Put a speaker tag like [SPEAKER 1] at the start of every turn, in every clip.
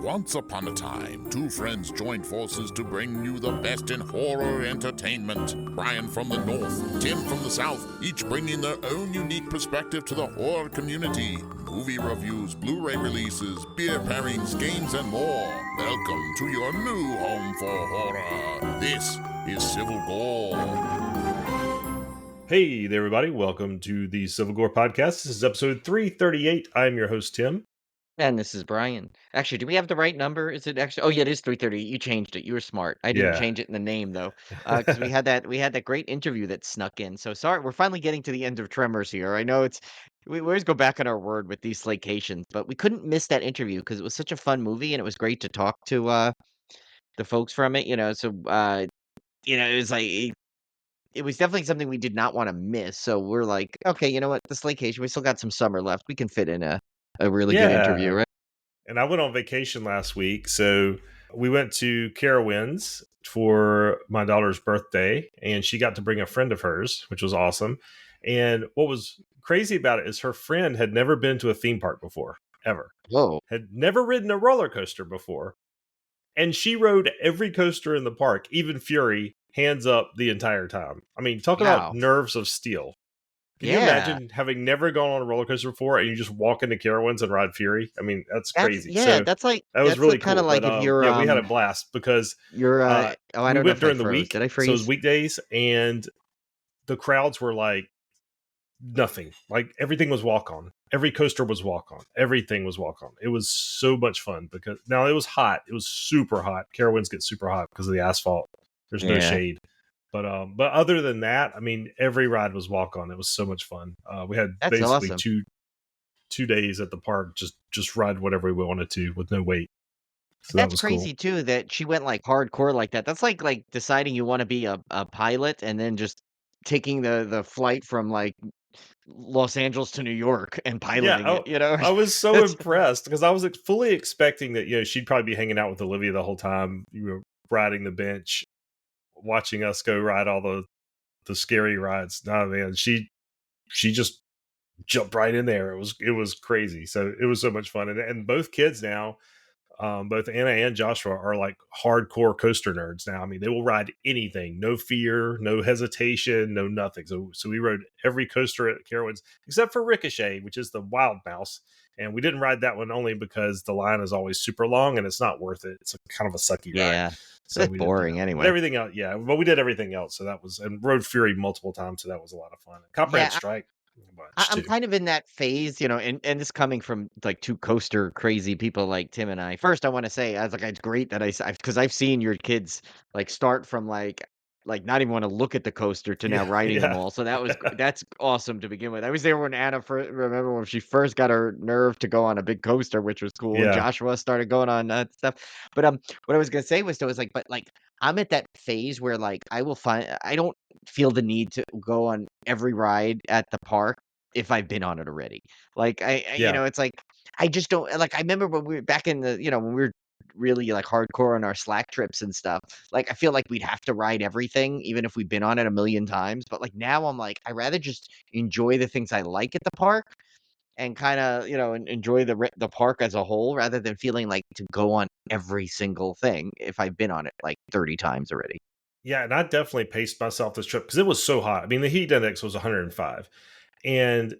[SPEAKER 1] Once upon a time, two friends joined forces to bring you the best in horror entertainment. Brian from the north, Tim from the south, each bringing their own unique perspective to the horror community. Movie reviews, Blu-ray releases, beer pairings, games, and more. Welcome to your new home for horror. This is Civil Gore.
[SPEAKER 2] Hey there, everybody. Welcome to the Civil Gore Podcast. This is episode 338. I'm your host, Tim.
[SPEAKER 3] And this is Brian. Actually, do we have the right number? Is it actually? Oh, yeah, it is 3:30. You changed it. You were smart. I didn't
[SPEAKER 2] Yeah.
[SPEAKER 3] change it in the name though, because we had that great interview that snuck in. So sorry, we're finally getting to the end of Tremors here. I know we always go back on our word with these Slaycations, but we couldn't miss that interview because it was such a fun movie and it was great to talk to the folks from it. So it was like it was definitely something we did not want to miss. So we're like, okay, you know what, the Slaycation. We still got some summer left. We can fit in a really good interview,
[SPEAKER 2] Yeah.
[SPEAKER 3] right?
[SPEAKER 2] And I went on vacation last week. So we went to Carowinds for my daughter's birthday, and she got to bring a friend of hers, which was awesome. And what was crazy about it is her friend had never been to a theme park before, ever.
[SPEAKER 3] Whoa.
[SPEAKER 2] Had never ridden a roller coaster before. And she rode every coaster in the park, even Fury, hands up the entire time. I mean, talk about
[SPEAKER 3] Wow.
[SPEAKER 2] nerves of steel. Can you
[SPEAKER 3] Yeah.
[SPEAKER 2] imagine having never gone on a roller coaster before and you just walk into Carowinds and ride Fury? I mean, that's crazy. So
[SPEAKER 3] That's like
[SPEAKER 2] that was really
[SPEAKER 3] kinda
[SPEAKER 2] cool.
[SPEAKER 3] like
[SPEAKER 2] But
[SPEAKER 3] if you're,
[SPEAKER 2] yeah, we had a blast because
[SPEAKER 3] oh, I
[SPEAKER 2] we
[SPEAKER 3] don't know
[SPEAKER 2] went
[SPEAKER 3] if I
[SPEAKER 2] during the
[SPEAKER 3] froze. Did
[SPEAKER 2] week.
[SPEAKER 3] I
[SPEAKER 2] So it was
[SPEAKER 3] freeze?
[SPEAKER 2] weekdays, and the crowds were like nothing. Like everything was walk on. Every coaster was walk on. Everything was walk on. It was so much fun because now it was hot. It was super hot. Carowinds get super hot because of the asphalt. There's no
[SPEAKER 3] Yeah.
[SPEAKER 2] shade. But other than that, I mean, every ride was walk on. It was so much fun. We had
[SPEAKER 3] That's
[SPEAKER 2] basically
[SPEAKER 3] awesome.
[SPEAKER 2] two days at the park, just ride whatever we wanted to with no wait. So that
[SPEAKER 3] That's
[SPEAKER 2] was cool.
[SPEAKER 3] crazy too that she went, like, hardcore like that. That's like deciding you wanna be a pilot and then just taking the flight from, like, Los Angeles to New York and
[SPEAKER 2] Yeah,
[SPEAKER 3] piloting it, you know?
[SPEAKER 2] I was so
[SPEAKER 3] That's
[SPEAKER 2] impressed because I was fully expecting that she'd probably be hanging out with Olivia the whole time, riding the bench, watching us go ride all the scary rides. No, man, she just jumped right in there. It was crazy. So it was so much fun, and both kids now. Both Anna and Joshua are like hardcore coaster nerds now. I mean, they will ride anything, no fear, no hesitation, no nothing. So we rode every coaster at Carowinds except for Ricochet, which is the Wild Mouse, and we didn't ride that one only because the line is always super long and it's not worth it. It's kind of a sucky ride.
[SPEAKER 3] Yeah.
[SPEAKER 2] So
[SPEAKER 3] It's
[SPEAKER 2] we didn't do
[SPEAKER 3] boring
[SPEAKER 2] that one. But
[SPEAKER 3] anyway.
[SPEAKER 2] everything else, yeah. But we did everything else. So that was, and rode Fury multiple times. So that was a lot of fun. Copperhead
[SPEAKER 3] Yeah.
[SPEAKER 2] Strike a bunch
[SPEAKER 3] I'm
[SPEAKER 2] too.
[SPEAKER 3] kind of in that phase, and this coming from like two coaster crazy people like Tim and I. First, I want to say, I was like, it's great that because I've seen your kids like start from like not even want to look at the coaster to now
[SPEAKER 2] Yeah,
[SPEAKER 3] riding them
[SPEAKER 2] yeah.
[SPEAKER 3] all. So that's awesome to begin with. I was there when Anna first, remember when she first got her nerve to go on a big coaster, which was cool, and
[SPEAKER 2] Yeah.
[SPEAKER 3] Joshua started going on that stuff. But what I was gonna say was, though, is like, but like I'm at that phase where like I don't feel the need to go on every ride at the park if I've been on it already. Like,
[SPEAKER 2] Yeah.
[SPEAKER 3] it's like, I just don't like, I remember when we were back in when we were really like hardcore on our Slack trips and stuff, like, I feel like we'd have to ride everything, even if we've been on it a million times. But like now I'm like, I rather just enjoy the things I like at the park and kind of, enjoy the park as a whole rather than feeling like to go on every single thing if I've been on it like 30 times already.
[SPEAKER 2] Yeah, and I definitely paced myself this trip because it was so hot. I mean, the heat index was 105. And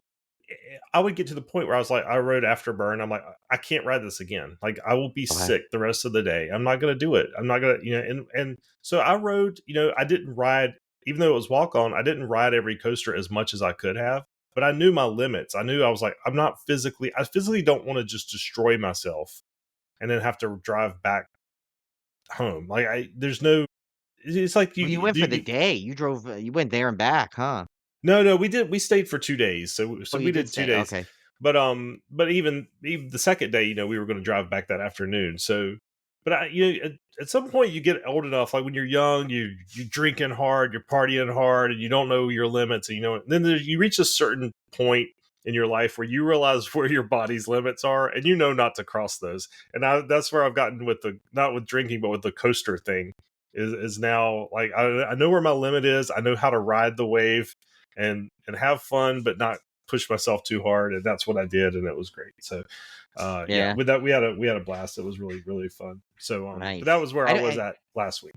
[SPEAKER 2] I would get to the point where I was like, I rode Afterburn. I'm like, I can't ride this again. Like, I will be
[SPEAKER 3] Okay.
[SPEAKER 2] sick the rest of the day. I'm not going to do it. I'm not going to, and so I rode, I didn't ride, even though it was walk on, I didn't ride every coaster as much as I could have, but I knew my limits. I knew I was like, I physically don't want to just destroy myself and then have to drive back home. Like, there's no, it's like
[SPEAKER 3] Well, you went for the day. You went there and back, huh?
[SPEAKER 2] No, we stayed for 2 days. So
[SPEAKER 3] Oh, you
[SPEAKER 2] we
[SPEAKER 3] did
[SPEAKER 2] did 2
[SPEAKER 3] stay.
[SPEAKER 2] days.
[SPEAKER 3] Okay.
[SPEAKER 2] But even the second day, we were going to drive back that afternoon. So, but at some point you get old enough, like when you're young, you're drinking hard, you're partying hard, and you don't know your limits. And then you reach a certain point in your life where you realize where your body's limits are, and not to cross those. And that's where I've gotten with not with drinking, but with the coaster thing. Is now like I know where my limit is. I know how to ride the wave and have fun, but not push myself too hard, and that's what I did, and it was great. So, yeah,
[SPEAKER 3] Yeah,
[SPEAKER 2] with that we had a blast. It was really really fun. So, but that
[SPEAKER 3] nice.
[SPEAKER 2] was where I was at last week.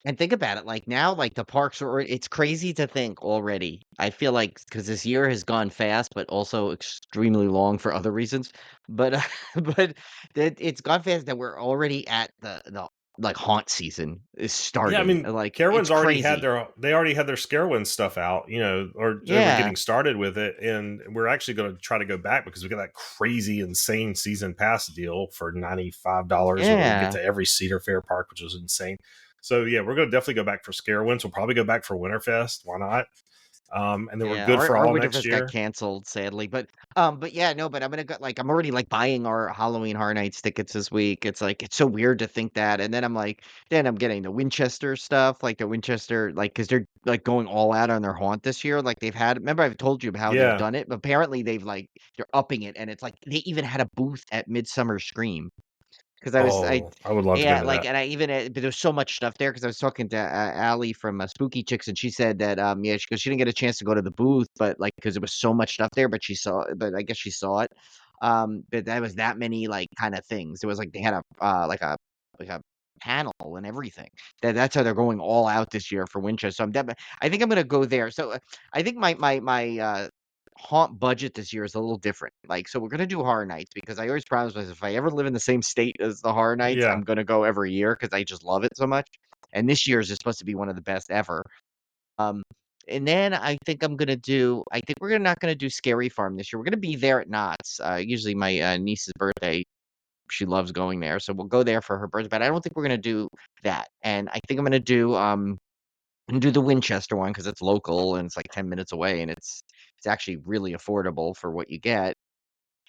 [SPEAKER 3] And think about it, like now, like the parks are, it's crazy to think already. I feel like because this year has gone fast, but also extremely long for other reasons. But, but it's gone fast that we're already at the like haunt season is
[SPEAKER 2] Yeah, I
[SPEAKER 3] starting.
[SPEAKER 2] mean,
[SPEAKER 3] Like it's
[SPEAKER 2] Carowinds
[SPEAKER 3] crazy.
[SPEAKER 2] already had their Scarewinds stuff out, or they were
[SPEAKER 3] Yeah,
[SPEAKER 2] getting started with it, and we're actually going to try to go back because we got that crazy, insane season pass deal for $95, where we can get
[SPEAKER 3] yeah.
[SPEAKER 2] to every Cedar Fair park, which was insane. So yeah, we're going to definitely go back for Scarewinds. We'll probably go back for Winterfest. Why not? And then we're
[SPEAKER 3] Yeah,
[SPEAKER 2] good
[SPEAKER 3] our
[SPEAKER 2] for all next
[SPEAKER 3] Winterfest got
[SPEAKER 2] year.
[SPEAKER 3] canceled, sadly, but yeah, no, but I'm gonna go like, I'm already, like, buying our Halloween Horror Nights tickets this week. It's like, it's so weird to think that, and then I'm like, then I'm getting the Winchester stuff, like, the Winchester, like, because 'cause they're, like, going all out on their haunt this year, like, they've had, remember I've told you about how they've
[SPEAKER 2] Yeah.
[SPEAKER 3] done it, but apparently they're upping it, and it's like, they even had a booth at Midsummer Scream. 'Cause
[SPEAKER 2] Oh, I would love to go
[SPEAKER 3] yeah,
[SPEAKER 2] to
[SPEAKER 3] like,
[SPEAKER 2] that.
[SPEAKER 3] and I even, but there's so much stuff there because I was talking to, Allie from, Spooky Chicks, and she said that, yeah, she goes, she didn't get a chance to go to the booth, but, like, because there was so much stuff there, but I guess she saw it. But there was that many, like, kinda things. It was like they had a, like a panel and everything. That's how they're going all out this year for Winchester. So I think I'm gonna go there. So, I think my haunt budget this year is a little different. Like, so we're gonna do Horror Nights because I always promise myself if I ever live in the same state as the Horror Nights,
[SPEAKER 2] Yeah.
[SPEAKER 3] I'm gonna go every year because I just love it so much. And this year's is supposed to be one of the best ever. Um, and then I think we're not gonna do Scary Farm this year. We're gonna be there at Knott's. Usually my niece's birthday, she loves going there, so we'll go there for her birthday. But I don't think we're gonna do that. And I think I'm gonna do the Winchester one because it's local and it's like 10 minutes away, and it's actually really affordable for what you get.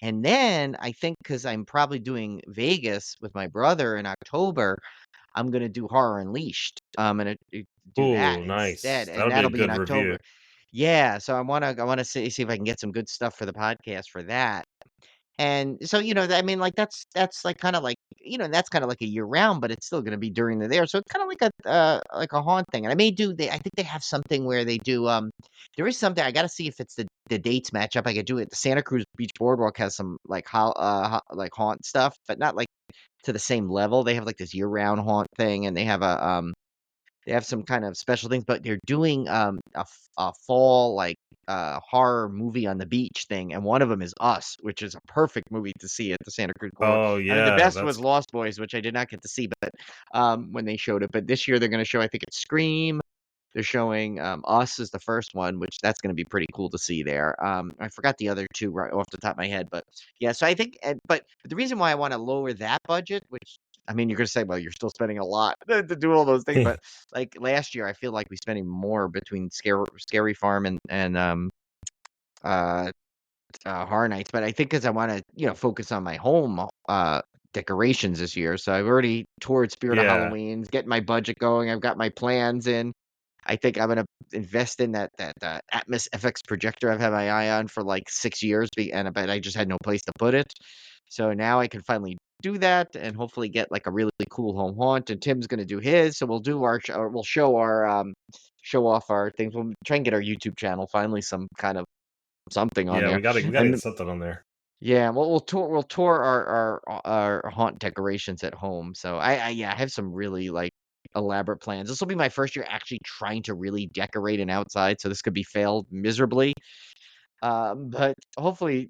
[SPEAKER 3] And then I think because I'm probably doing Vegas with my brother in October, I'm gonna do Horror Unleashed. I'm gonna do that
[SPEAKER 2] Ooh,
[SPEAKER 3] instead,
[SPEAKER 2] nice.
[SPEAKER 3] and
[SPEAKER 2] That'll be a
[SPEAKER 3] that'll be in
[SPEAKER 2] good review.
[SPEAKER 3] October. Yeah, so I wanna see if I can get some good stuff for the podcast for that. And so, I mean, like, that's, like, kinda like, that's kinda like a year round, but it's still gonna be during the there, so it's kinda like a haunt thing, and I think they have something where they do, there is something I gotta see if it's the dates match up. I could do it. The Santa Cruz Beach Boardwalk has some, like, like, haunt stuff, but not, like, to the same level. They have, like, this year-round haunt thing, and they have some kind of special things, but they're doing, a fall, like, horror movie on the beach thing, and one of them is Us, which is a perfect movie to see at the Santa Cruz Boardwalk.
[SPEAKER 2] Oh
[SPEAKER 3] I mean, the
[SPEAKER 2] yeah,
[SPEAKER 3] best was
[SPEAKER 2] that's
[SPEAKER 3] Lost Boys, which I did not get to see, but, when they showed it, but this year they're gonna show, I think it's Scream. They're showing, Us is the first one, which that's gonna be pretty cool to see there. I forgot the other 2 right off the top of my head, but yeah, so I think, but the reason why I wanna lower that budget, which, I mean, you're gonna say, "Well, you're still spending a lot to do all those things," but, like, last year, I feel like we spending more between Scary Farm and uh, Horror Nights, but I think because I wanna, focus on my home, decorations this year, so I've already toured Spirit of
[SPEAKER 2] yeah.
[SPEAKER 3] Halloween, getting my budget going, I've got my plans in. I think I'm gonna invest in that Atmos FX projector I've had my eye on for, like, 6 years, but I just had no place to put it. So now I can finally do that and hopefully get, like, a really cool home haunt, and Tim's gonna do his, so we'll show off our things. We'll try and get our YouTube channel finally some kind of something on
[SPEAKER 2] Yeah,
[SPEAKER 3] there,
[SPEAKER 2] we gotta get
[SPEAKER 3] and
[SPEAKER 2] something on there.
[SPEAKER 3] yeah, well, we'll tour our haunt decorations at home. So yeah, I have some really, like, elaborate plans. This will be my first year actually trying to really decorate an outside, so this could be failed miserably. But hopefully,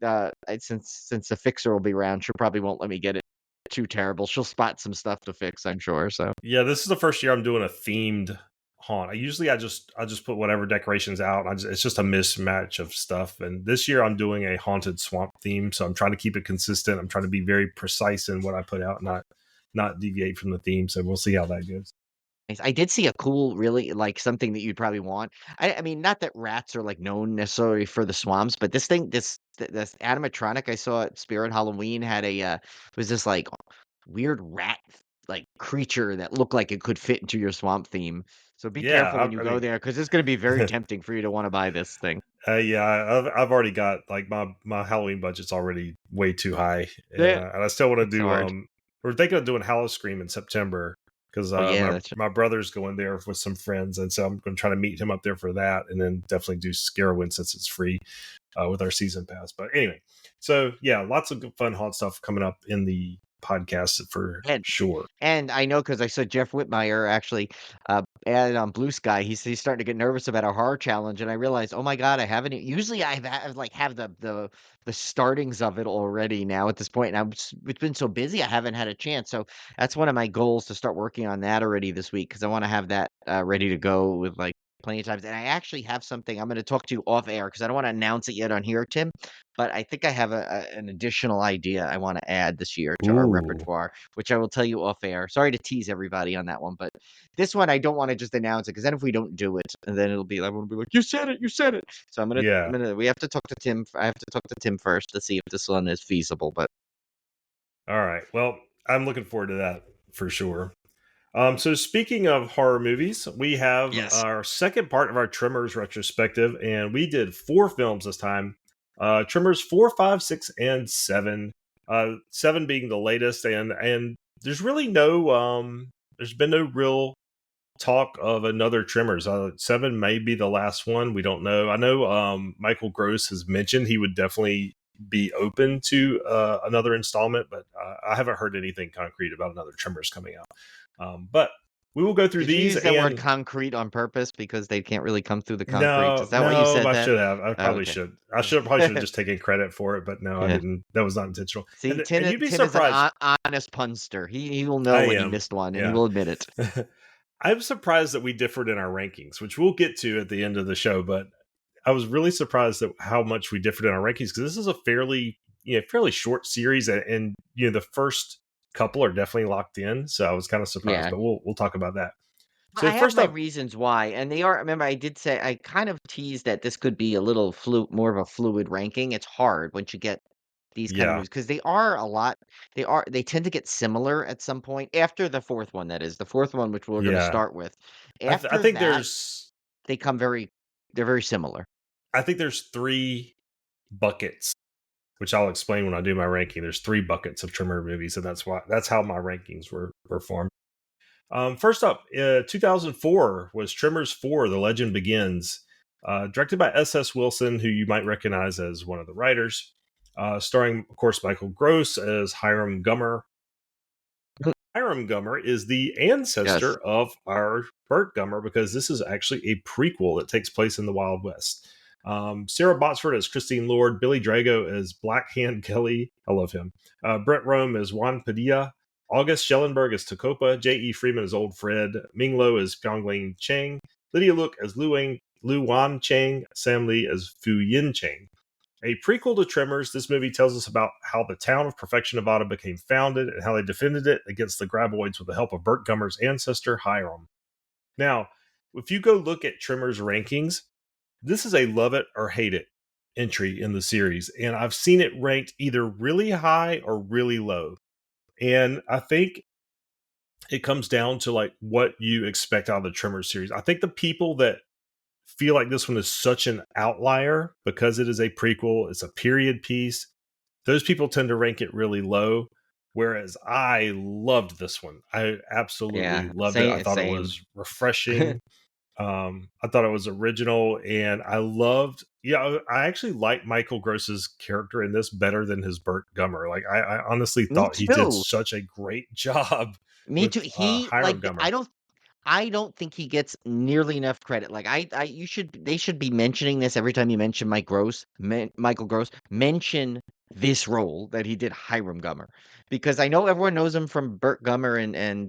[SPEAKER 3] since the fixer will be around, she probably won't let me get it too terrible. She'll spot some stuff to fix, I'm sure. So
[SPEAKER 2] Yeah, this is the first year I'm doing a themed haunt. I just put whatever decorations out. It's just a mismatch of stuff. And this year I'm doing a haunted swamp theme, so I'm trying to keep it consistent. I'm trying to be very precise in what I put out, not deviate from the theme. So we'll see how that goes.
[SPEAKER 3] nice. I did see a cool, really, like, something that you'd probably want. I mean, not that rats are, like, known necessarily for the swamps, but this animatronic I saw at Spirit Halloween had was this, like, weird rat, like, creature that looked like it could fit into your swamp theme. So be
[SPEAKER 2] Yeah,
[SPEAKER 3] careful when you
[SPEAKER 2] I
[SPEAKER 3] go
[SPEAKER 2] mean,
[SPEAKER 3] there because it's gonna be very tempting for you to wanna buy this thing.
[SPEAKER 2] yeah, I've already got like my Halloween budget's already way too high,
[SPEAKER 3] Yeah,
[SPEAKER 2] and I still want to
[SPEAKER 3] it's
[SPEAKER 2] do.
[SPEAKER 3] hard.
[SPEAKER 2] We're thinking of doing Hallow Scream in September because
[SPEAKER 3] Oh, yeah,
[SPEAKER 2] my brother's going there with some friends, and so I'm going to try to meet him up there for that, and then definitely do Scarewin since it's free. with our season pass. But anyway, so yeah, lots of good, fun haunt stuff coming up in the podcast for
[SPEAKER 3] And
[SPEAKER 2] sure.
[SPEAKER 3] and I know because I saw Jeff Whitmire actually added on Blue Sky. He's starting to get nervous about our horror challenge, and I realized, oh my god, I haven't. Usually I've like have the startings of it already now at this point, and it's been so busy I haven't had a chance. So that's one of my goals to start working on that already this week because I want to have that ready to go with like plenty of times. And I actually have something I'm going to talk to you off air because I don't want to announce it yet on here, Tim. But I think I have an additional idea I want to add this year to our
[SPEAKER 2] Ooh,
[SPEAKER 3] repertoire, which I will tell you off air. Sorry to tease everybody on that one, but this one I don't want to just announce it because then if we don't do it, and then it'll be everyone will be like, "You said it, you said it." So
[SPEAKER 2] yeah.
[SPEAKER 3] we have to talk to Tim. I have to talk to Tim first to see if this one is feasible. But
[SPEAKER 2] All right. Well, I'm looking forward to that for sure. So speaking of horror movies, we have
[SPEAKER 3] yes,
[SPEAKER 2] our second part of our Tremors retrospective, and we did 4 films this time. Tremors 4, 5, 6, and 7. 7 being the latest, and there's really there's been no real talk of another Tremors. 7 may be the last one. We don't know. I know Michael Gross has mentioned he would definitely be open to another installment, but I haven't heard anything concrete about another Tremors coming out. But we will go through
[SPEAKER 3] did you
[SPEAKER 2] these
[SPEAKER 3] use that word
[SPEAKER 2] and
[SPEAKER 3] concrete on purpose because they can't really come through the concrete?
[SPEAKER 2] no,
[SPEAKER 3] Is that why you
[SPEAKER 2] no,
[SPEAKER 3] said
[SPEAKER 2] I
[SPEAKER 3] that?
[SPEAKER 2] should have. I
[SPEAKER 3] Oh,
[SPEAKER 2] probably
[SPEAKER 3] okay.
[SPEAKER 2] should. Probably should have just taken credit for it, but no, I
[SPEAKER 3] Yeah.
[SPEAKER 2] didn't. That was not intentional.
[SPEAKER 3] See,
[SPEAKER 2] And you'd be
[SPEAKER 3] Tim is an
[SPEAKER 2] surprised.
[SPEAKER 3] honest punster. He will know
[SPEAKER 2] I
[SPEAKER 3] when he
[SPEAKER 2] am.
[SPEAKER 3] missed one, and he
[SPEAKER 2] Yeah.
[SPEAKER 3] will admit it.
[SPEAKER 2] I'm surprised that we differed in our rankings, which we'll get to at the end of the show. But I was really surprised at how much we differed in our rankings because this is a fairly short series, and the first couple are definitely locked in. So I was kind of surprised,
[SPEAKER 3] Yeah.
[SPEAKER 2] but we'll talk about that. So
[SPEAKER 3] I have
[SPEAKER 2] first
[SPEAKER 3] my
[SPEAKER 2] up,
[SPEAKER 3] reasons why, and they are. Remember, I did say I kind of teased that this could be a little more of a fluid ranking. It's hard once you get these kind of
[SPEAKER 2] yeah,
[SPEAKER 3] movies because they are a lot. They tend to get similar at some point after the fourth one. That is the fourth one, which we're going to
[SPEAKER 2] yeah.
[SPEAKER 3] start with.
[SPEAKER 2] I
[SPEAKER 3] After
[SPEAKER 2] think
[SPEAKER 3] that,
[SPEAKER 2] there's
[SPEAKER 3] they come very. They're very similar.
[SPEAKER 2] I think there's 3 buckets, which I'll explain when I do my ranking. There's 3 buckets of Tremor movies, and that's how my rankings were formed. First up, 2004 was Tremors 4: The Legend Begins, directed by S.S. Wilson, who you might recognize as one of the writers, starring, of course, Michael Gross as Hiram Gummer. Hiram Gummer is the
[SPEAKER 3] Yes.
[SPEAKER 2] ancestor of our Burt Gummer because this is actually a prequel that takes place in the Wild West. Sarah Botsford as Christine Lord, Billy Drago as Black Hand Kelly. I love him. Brett Rome as Juan Padilla, August Schellenberg as Tacopa, J.E. Freeman as Old Fred, Ming Lo as Pyongling Chang, Lydia Look as Lu Wan Chang, Sam Lee as Fu Yin Chang. A prequel to Tremors, this movie tells us about how the town of Perfection, Nevada became founded and how they defended it against the Graboids with the help of Burt Gummer's ancestor, Hiram. Now, if you go look at Tremors rankings, this is a love it or hate it entry in the series, and I've seen it ranked either really high or really low. And I think it comes down to like what you expect out of the Tremors series. I think the people that feel like this one is such an outlier because it is a prequel, it's a period piece. Those people tend to rank it really low. Whereas I loved this one. I absolutely
[SPEAKER 3] Yeah.
[SPEAKER 2] loved it. I
[SPEAKER 3] Same.
[SPEAKER 2] thought it
[SPEAKER 3] Same.
[SPEAKER 2] was refreshing. I thought it was original, and I loved. Yeah, I actually liked Michael Gross's character in this better than his Burt Gummer. Like I honestly
[SPEAKER 3] Me
[SPEAKER 2] thought he did
[SPEAKER 3] too.
[SPEAKER 2] such a great job
[SPEAKER 3] Me
[SPEAKER 2] with
[SPEAKER 3] too. He
[SPEAKER 2] Hiram
[SPEAKER 3] like
[SPEAKER 2] Gummer.
[SPEAKER 3] I don't think he gets nearly enough credit. Like they should be mentioning this every time you mention Michael Gross. Mention this role that he did Hiram Gummer because I know everyone knows him from Burt Gummer and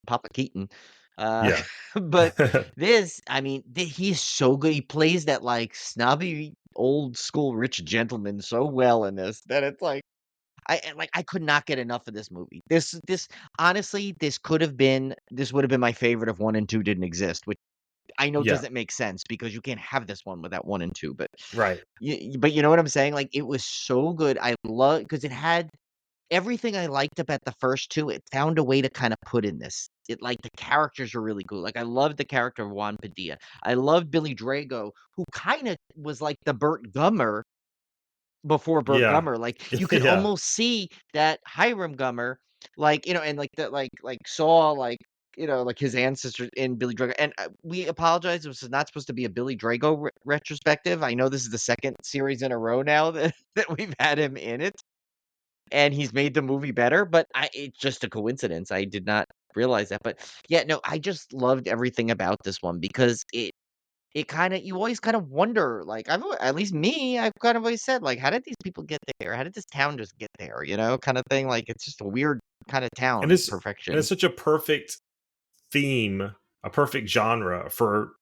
[SPEAKER 3] Papa Keaton. Uh,
[SPEAKER 2] Yeah,
[SPEAKER 3] but this, I mean, he's so good. He plays that like snobby old school rich gentleman so well in this that it's like I could not get enough of this movie. This honestly, this would have been my favorite if 1 and 2 didn't exist, which I know
[SPEAKER 2] yeah,
[SPEAKER 3] doesn't make sense because you can't have this one without 1 and 2, but
[SPEAKER 2] right.
[SPEAKER 3] but you know what I'm saying? Like, it was so good. I love because it had everything I liked about the first 2, it found a way to kinda put in this. It like, the characters were really cool. Like, I loved the character of Juan Padilla. I loved Billy Drago, who kinda was like the Burt Gummer before Burt
[SPEAKER 2] Yeah,
[SPEAKER 3] Gummer, like, you could
[SPEAKER 2] yeah,
[SPEAKER 3] almost see that Hiram Gummer, like, and like Saw, like like his ancestors in Billy Drago. And we apologize. This was not supposed to be a Billy Drago retrospective. I know this is the second series in a row now that, that we've had him in it, and he's made the movie better, but it's just a coincidence. I did not realize that. But yeah, no, I just loved everything about this one because it kinda you always kind of wonder, like, at least me, I've kind of always said, like, "How did these people get there? How did this town just get there?" Kinda thing, like, it's just a weird kinda
[SPEAKER 2] And
[SPEAKER 3] town,
[SPEAKER 2] it's
[SPEAKER 3] perfection.
[SPEAKER 2] such a perfect theme, a perfect genre for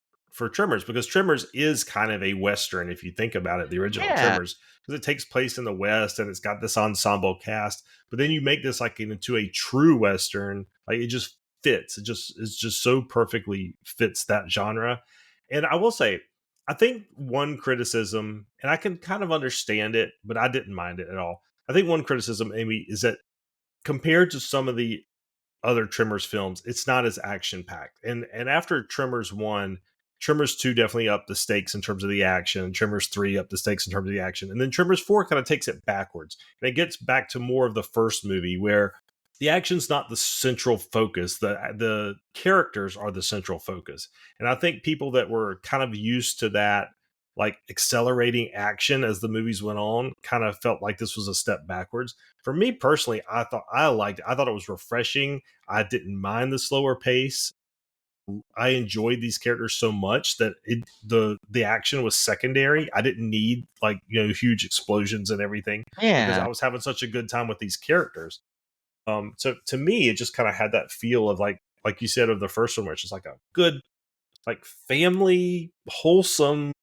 [SPEAKER 2] Tremors, because Tremors is kind of a western if you think about it, the original
[SPEAKER 3] Yeah,
[SPEAKER 2] Tremors, because it takes place in the West and it's got this ensemble cast. But then you make this like into a true western, like it just fits. It's just so perfectly fits that genre. And I will say, I think one criticism, and I can kind of understand it, but I didn't mind it at all. I think one criticism, Amy, is that compared to some of the other Tremors films, it's not as action packed. And after Tremors 1, Tremors 2 definitely upped the stakes in terms of the action. Tremors 3 upped the stakes in terms of the action. And then Tremors 4 kind of takes it backwards. And it gets back to more of the first movie where the action's not the central focus. The characters are the central focus. And I think people that were kind of used to that, like accelerating action as the movies went on, kind of felt like this was a step backwards. For me personally, I thought I liked it. I thought it was refreshing. I didn't mind the slower pace. I enjoyed these characters so much that the action was secondary. I didn't need like huge explosions and everything because I
[SPEAKER 3] yeah,
[SPEAKER 2] was having such a good time with these characters. So to me, it just kind of had that feel of like you said of the first one, where it's just like a good like family, wholesome,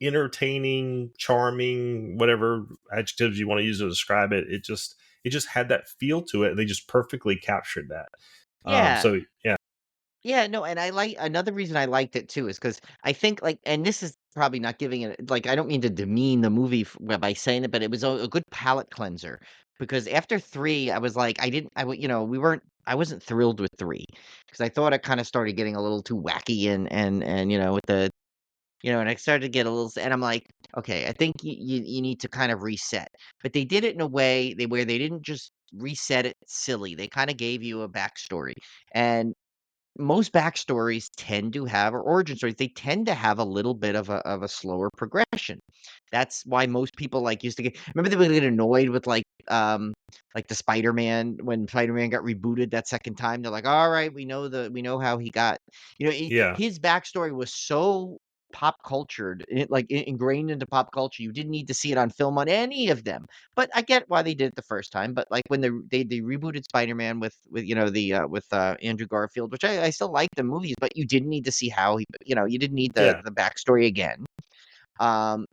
[SPEAKER 2] entertaining, charming, whatever adjectives you want to use to describe it. It just had that feel to it, and they just perfectly captured that.
[SPEAKER 3] yeah.
[SPEAKER 2] So yeah,
[SPEAKER 3] Yeah, no, and I like another reason I liked it too is because I think, like, and this is probably not giving it, like, I don't mean to demean the movie by saying it, but it was a good palate cleanser because after 3, I was like, I didn't, I, w- we weren't, I wasn't thrilled with 3 because I thought it kind of started getting a little too wacky and with the, and I started to get a little, and I'm like, okay, I think you need to kind of reset, but they did it in a way where they didn't just reset it silly. They kind of gave you a backstory. And most backstories tend to have, or origin stories, they tend to have a little bit of a slower progression. That's why most people like used to get, remember they would get annoyed with like the Spider-Man when Spider-Man got rebooted that second time. They're like, all right, we know how he got,
[SPEAKER 2] yeah,
[SPEAKER 3] his backstory was so pop cultured, ingrained into pop culture. You didn't need to see it on film on any of them. But I get why they did it the first time, but, like, when they rebooted Spider-Man with, Andrew Garfield, which I still like the movies, but you didn't need to see how you didn't need
[SPEAKER 2] yeah,
[SPEAKER 3] the backstory again.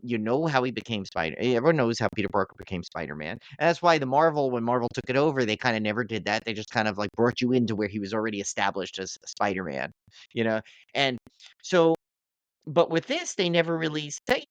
[SPEAKER 3] You know how he became everyone knows how Peter Parker became Spider-Man, and that's why when Marvel took it over, they kinda never did that. They just kind of, like, brought you into where he was already established as Spider-Man, you know? And so but with this, they never really say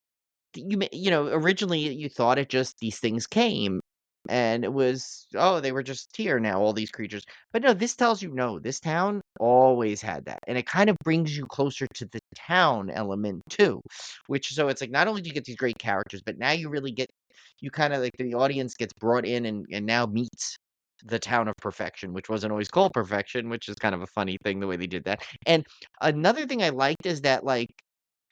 [SPEAKER 3] originally you thought it just these things came and it was, oh, they were just here now, all these creatures. But no, this tells you no, this town always had that. And it kind of brings you closer to the town element too, which so it's like not only do you get these great characters, but now you really get you kind of like the audience gets brought in and now meets the town of perfection, which wasn't always called perfection, which is kind of a funny thing the way they did that. And another thing I liked is that like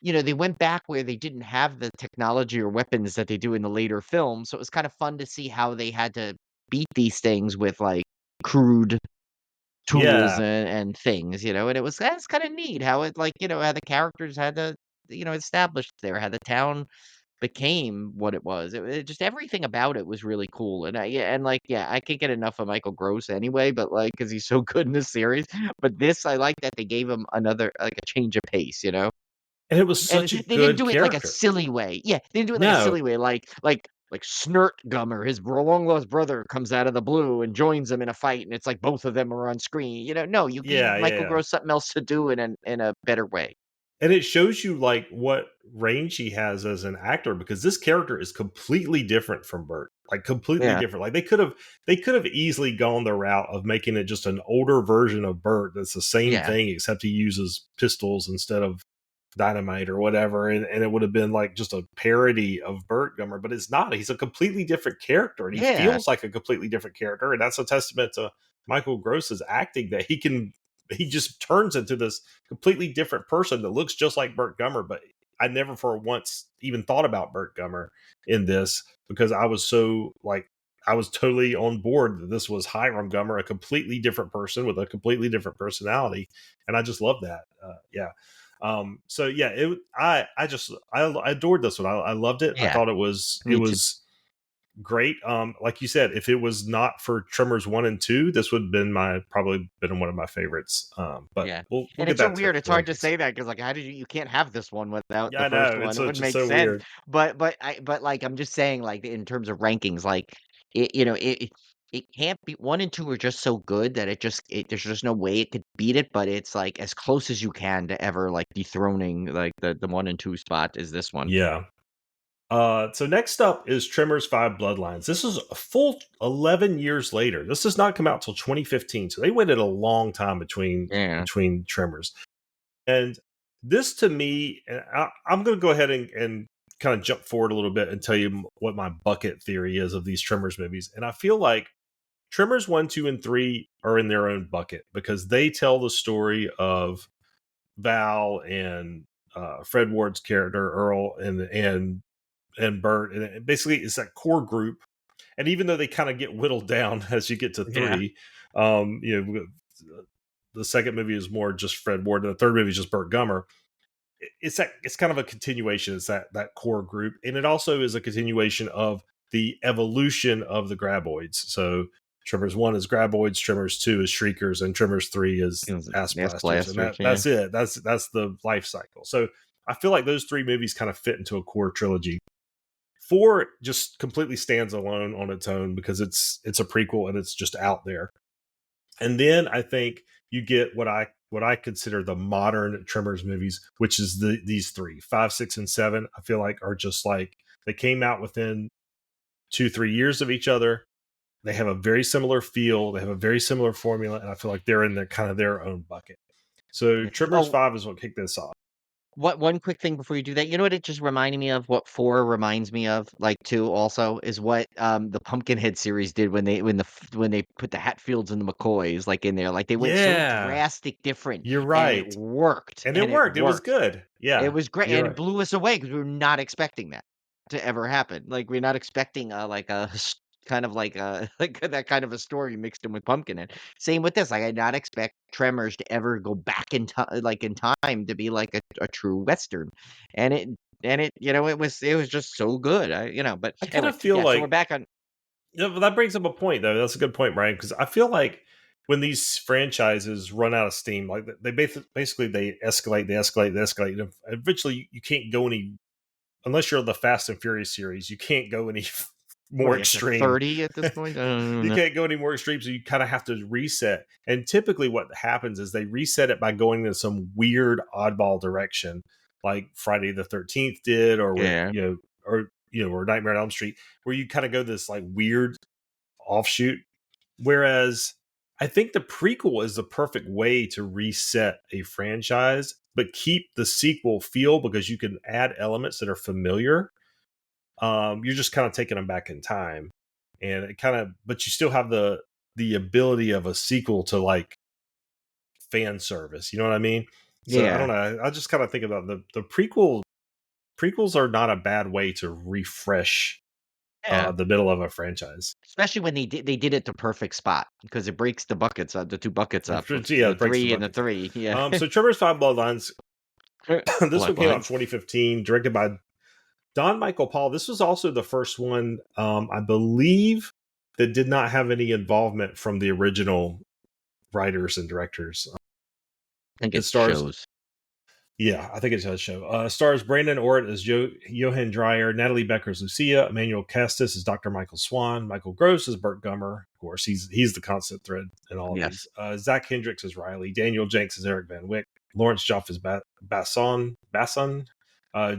[SPEAKER 3] they went back where they didn't have the technology or weapons that they do in the later films, so it was kind of fun to see how they had to beat these things with, like, crude tools
[SPEAKER 2] yeah.
[SPEAKER 3] and things, and that's kinda neat how it, like, how the characters had to, establish there, how the town became what it was. It just everything about it was really cool, and I can't get enough of Michael Gross anyway, but, like, because he's so good in this series, but this, I like that they gave him another like, a change of pace, you know?
[SPEAKER 2] And it was
[SPEAKER 3] And
[SPEAKER 2] such a
[SPEAKER 3] they didn't
[SPEAKER 2] good
[SPEAKER 3] do it like a
[SPEAKER 2] character.
[SPEAKER 3] silly way. Yeah, they didn't do it like a
[SPEAKER 2] No,
[SPEAKER 3] silly way, like Snert Gummer, his long lost brother comes out of the blue and joins them in a fight, and it's like both of them are on screen. No, you gave
[SPEAKER 2] yeah, yeah,
[SPEAKER 3] Michael
[SPEAKER 2] yeah.
[SPEAKER 3] Gross something else to do in a better way.
[SPEAKER 2] And it shows you like what range he has as an actor, because this character is completely different from Bert. Like completely
[SPEAKER 3] Yeah,
[SPEAKER 2] different. Like they could have easily gone the route of making it just an older version of Bert that's the same
[SPEAKER 3] yeah,
[SPEAKER 2] thing except he uses pistols instead of dynamite or whatever, and it would have been like just a parody of Bert Gummer, but it's not. He's a completely different character, and he
[SPEAKER 3] yeah,
[SPEAKER 2] feels like a completely different character, and that's a testament to Michael Gross's acting that he can he just turns into this completely different person that looks just like Burt Gummer. But I never for once even thought about Burt Gummer in this, because I was so like, I was totally on board that this was Hiram Gummer, a completely different person with a completely different personality, and I just love that. Yeah. So yeah, I adored this one. I loved it. I
[SPEAKER 3] Yeah,
[SPEAKER 2] thought it was
[SPEAKER 3] me too.
[SPEAKER 2] great. Like you said, if it was not for Tremors 1 and 2, this would have been probably been one of my favorites. But
[SPEAKER 3] Yeah,
[SPEAKER 2] we'll
[SPEAKER 3] and
[SPEAKER 2] get
[SPEAKER 3] it's so
[SPEAKER 2] that to
[SPEAKER 3] weird. It's
[SPEAKER 2] the
[SPEAKER 3] hard to
[SPEAKER 2] rankings.
[SPEAKER 3] say that because, like, how did you can't have this one without
[SPEAKER 2] Yeah,
[SPEAKER 3] the
[SPEAKER 2] I
[SPEAKER 3] first
[SPEAKER 2] know.
[SPEAKER 3] one. It
[SPEAKER 2] It's
[SPEAKER 3] wouldn't
[SPEAKER 2] just
[SPEAKER 3] make
[SPEAKER 2] so
[SPEAKER 3] sense.
[SPEAKER 2] weird.
[SPEAKER 3] But like I'm just saying, like in terms of rankings, like it can't be one and two are just so good that there's just no way it could beat it. But it's like as close as you can to ever like dethroning like the one and two spot is this one.
[SPEAKER 2] Yeah. So next up is Tremors 5 Bloodlines. This is a full 11 years later. This does not come out till 2015. So they waited a long time
[SPEAKER 3] Yeah.
[SPEAKER 2] between Tremors. And this to me, and I'm going to go ahead and kind of jump forward a little bit and tell you what my bucket theory is of these Tremors movies. And I feel like Tremors 1, 2, and 3 are in their own bucket because they tell the story of Val and Fred Ward's character, Earl, and Bert. And basically, it's that core group. And even though they kind of get whittled down as you get to
[SPEAKER 3] Yeah.
[SPEAKER 2] 3, the second movie is more just Fred Ward, and the third movie is just Burt Gummer. It's kind of a continuation. It's that core group, and it also is a continuation of the evolution of the graboids. So Tremors 1 is graboids, Tremors 2 is shriekers, and Tremors 3 is ass
[SPEAKER 3] Yes,
[SPEAKER 2] blasters, and
[SPEAKER 3] blasters. Yeah.
[SPEAKER 2] that's it. That's the life cycle. So I feel like those three movies kind of fit into a core trilogy. 4 just completely stands alone on its own because it's a prequel and it's just out there. And then I think you get what I consider the modern Tremors movies, which is these 3, 5, 6, and 7. I feel like are just like they came out within 2-3 years of each other. They have a very similar feel. They have a very similar formula, and I feel like they're in their kind of their own bucket. So Tremors
[SPEAKER 3] Oh,
[SPEAKER 2] 5 is what kicked this off.
[SPEAKER 3] what one quick thing before you do that, you know what it just reminded me of? What 4 reminds me of, like, 2 also, is what, the Pumpkinhead series did when they put the Hatfields and the McCoys, like, in there, like, they went so
[SPEAKER 2] Yeah,
[SPEAKER 3] drastic different,
[SPEAKER 2] you're
[SPEAKER 3] and it
[SPEAKER 2] right,
[SPEAKER 3] worked,
[SPEAKER 2] and it
[SPEAKER 3] and it
[SPEAKER 2] worked. It was
[SPEAKER 3] worked.
[SPEAKER 2] good.
[SPEAKER 3] It
[SPEAKER 2] Yeah,
[SPEAKER 3] was great,
[SPEAKER 2] you're
[SPEAKER 3] and it
[SPEAKER 2] right.
[SPEAKER 3] blew us away because we were not expecting that to ever happen. Like, we're not expecting, like, a kind of like a like that kind of a story mixed in with Pumpkinhead. Same with this, like, I did not expect Tremors to ever go back in time, like, in time to be like a true Western, and it it was just so good, but
[SPEAKER 2] I kind
[SPEAKER 3] anyway,
[SPEAKER 2] of feel
[SPEAKER 3] yeah, so we're
[SPEAKER 2] like
[SPEAKER 3] back on.
[SPEAKER 2] yeah, but that brings up a point, though. That's a good point, Brian, because I feel like when these franchises run out of steam, like they basically they escalate, they escalate, and eventually you can't go any unless you're the Fast and Furious series. You can't go any
[SPEAKER 3] What are
[SPEAKER 2] more
[SPEAKER 3] you up to
[SPEAKER 2] extreme.
[SPEAKER 3] 30 at this point? I don't even
[SPEAKER 2] You
[SPEAKER 3] know.
[SPEAKER 2] can't go any more extreme, so you kind of have to reset. And typically, what happens is they reset it by going in some weird oddball direction, like Friday the 13th did, or with
[SPEAKER 3] Yeah.
[SPEAKER 2] or Nightmare on Elm Street, where you kind of go this like weird offshoot. Whereas I think the prequel is the perfect way to reset a franchise, but keep the sequel feel because you can add elements that are familiar. You're just kind of taking them back in time, and it kind of, but you still have the ability of a sequel to like fan service. You know what I mean? So I don't
[SPEAKER 3] Yeah.
[SPEAKER 2] know. I just kind of think about the prequels are not a bad way to refresh
[SPEAKER 3] Yeah.
[SPEAKER 2] the middle of a franchise.
[SPEAKER 3] Especially when they did it the perfect spot because it breaks the 2 buckets up with
[SPEAKER 2] Yeah,
[SPEAKER 3] the
[SPEAKER 2] it breaks the
[SPEAKER 3] 3 and the
[SPEAKER 2] buckets.
[SPEAKER 3] 3, yeah.
[SPEAKER 2] So Tremors 5 Bloodlines, this one came out in
[SPEAKER 3] Bloodlines.
[SPEAKER 2] 2015, directed by Don Michael Paul. This was also the first one, I believe, that did not have any involvement from the original writers and directors.
[SPEAKER 3] I think
[SPEAKER 2] It
[SPEAKER 3] it
[SPEAKER 2] stars,
[SPEAKER 3] shows.
[SPEAKER 2] yeah, I think it does show. Stars Brandon Ort as Johan Dreyer, Natalie Becker as Lucia, Emmanuel Castis as Dr. Michael Swan, Michael Gross as Burt Gummer. Of course, he's the constant thread in all of
[SPEAKER 3] Yes.
[SPEAKER 2] these. Zach Hendricks as Riley, Daniel Jenks as Eric Van Wyck, Lawrence Joff as Basson,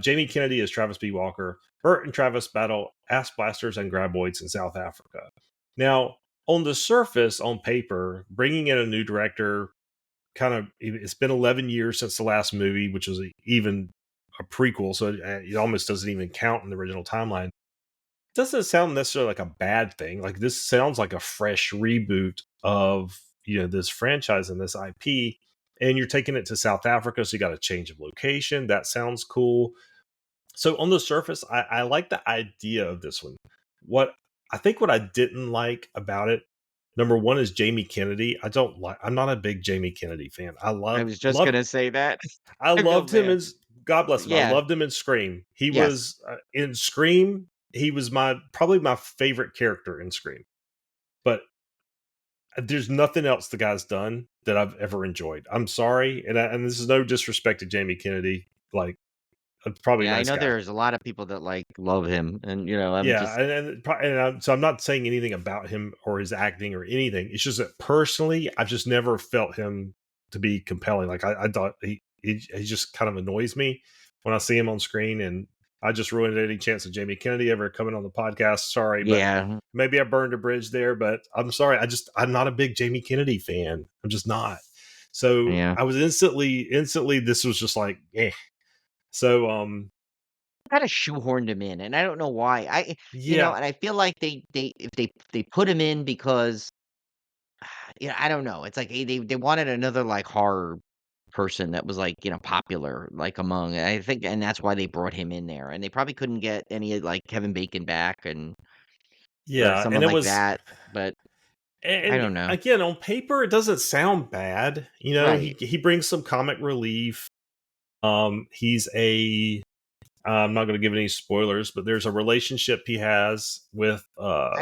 [SPEAKER 2] Jamie Kennedy as Travis B. Walker. Burt and Travis battle ass blasters and graboids in South Africa. Now, on the surface, on paper, bringing in a new director, kind of, it's been 11 years since the last movie, which was even a prequel, so it almost doesn't even count in the original timeline. It doesn't sound necessarily like a bad thing. Like, this sounds like a fresh reboot of this franchise and this IP, and you're taking it to South Africa, so you got a change of location. That sounds cool. So on the surface, I like the idea of this one. What I didn't like about it, number one, is Jamie Kennedy. I'm not a big Jamie Kennedy fan.
[SPEAKER 3] I was just gonna say that.
[SPEAKER 2] I
[SPEAKER 3] I feel
[SPEAKER 2] loved him
[SPEAKER 3] bad.
[SPEAKER 2] as God bless him. I
[SPEAKER 3] Yeah.
[SPEAKER 2] loved him in Scream. He
[SPEAKER 3] Yes.
[SPEAKER 2] was in Scream. He was probably my favorite character in Scream. But there's nothing else the guy's done that I've ever enjoyed. I'm sorry, and this is no disrespect to Jamie Kennedy. Like, probably a
[SPEAKER 3] Yeah, I
[SPEAKER 2] nice
[SPEAKER 3] know
[SPEAKER 2] guy.
[SPEAKER 3] there's a lot of people that love him, and I'm
[SPEAKER 2] Yeah,
[SPEAKER 3] just
[SPEAKER 2] so I'm not saying anything about him or his acting or anything. It's just that personally, I've just never felt him to be compelling. Like I thought he just kind of annoys me when I see him on screen, and I just ruined any chance of Jamie Kennedy ever coming on the podcast. Sorry, but
[SPEAKER 3] yeah,
[SPEAKER 2] maybe I burned a bridge there. But I'm sorry. I'm not a big Jamie Kennedy fan. I'm just not. So
[SPEAKER 3] yeah.
[SPEAKER 2] I was instantly. This was just like, eh. So
[SPEAKER 3] Kind of shoehorned him in, and I don't know why.
[SPEAKER 2] yeah,
[SPEAKER 3] And I feel like if they put him in because I don't know. It's like they wanted another like horror person that was like popular like among I think, and that's why they brought him in there, and they probably couldn't get any like Kevin Bacon back and or
[SPEAKER 2] yeah,
[SPEAKER 3] someone
[SPEAKER 2] and it
[SPEAKER 3] like
[SPEAKER 2] was.
[SPEAKER 3] that, but I
[SPEAKER 2] And
[SPEAKER 3] don't know.
[SPEAKER 2] again, on paper, it doesn't sound bad.
[SPEAKER 3] Right.
[SPEAKER 2] He brings some comic relief. He's I'm not going to give any spoilers, but there's a relationship he has with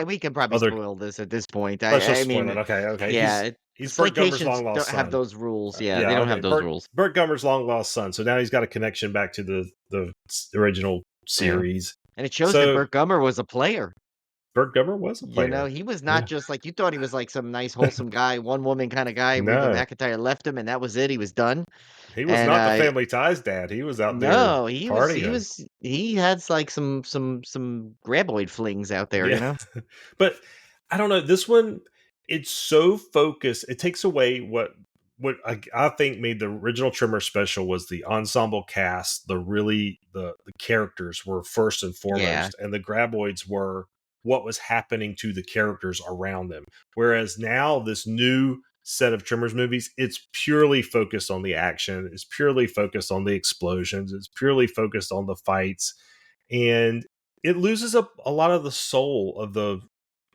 [SPEAKER 3] We can probably
[SPEAKER 2] other.
[SPEAKER 3] spoil this at this point.
[SPEAKER 2] Let's
[SPEAKER 3] I
[SPEAKER 2] just spoil it.
[SPEAKER 3] mean,
[SPEAKER 2] Okay, okay.
[SPEAKER 3] yeah,
[SPEAKER 2] He's Burt Gummer's
[SPEAKER 3] Slaycations
[SPEAKER 2] long lost
[SPEAKER 3] don't have
[SPEAKER 2] son.
[SPEAKER 3] those rules. Yeah, they
[SPEAKER 2] Yeah,
[SPEAKER 3] don't
[SPEAKER 2] okay.
[SPEAKER 3] have those rules.
[SPEAKER 2] Burt Gummer's long lost son. So now he's got a connection back to the original
[SPEAKER 3] Yeah.
[SPEAKER 2] series.
[SPEAKER 3] And it shows that
[SPEAKER 2] So
[SPEAKER 3] Burt Gummer was a player.
[SPEAKER 2] Burt Gummer was a player.
[SPEAKER 3] He was not
[SPEAKER 2] Yeah.
[SPEAKER 3] just like you thought he was like some nice, wholesome guy, one woman kind of guy. Reba
[SPEAKER 2] No,
[SPEAKER 3] McEntire left him, and that was it. He was done.
[SPEAKER 2] he was
[SPEAKER 3] And
[SPEAKER 2] not the Family Ties dad. He was out there
[SPEAKER 3] no,
[SPEAKER 2] partying.
[SPEAKER 3] he had like some graboid flings out there.
[SPEAKER 2] Yeah. But I don't know. This one, it's so focused. It takes away what I think made the original Trimmer special was the ensemble cast. The characters were first and
[SPEAKER 3] Yeah.
[SPEAKER 2] foremost, and the graboids were what was happening to the characters around them. Whereas now, this new set of Trimmers movies, it's purely focused on the action. It's purely focused on the explosions. It's purely focused on the fights, and it loses a lot of the soul of the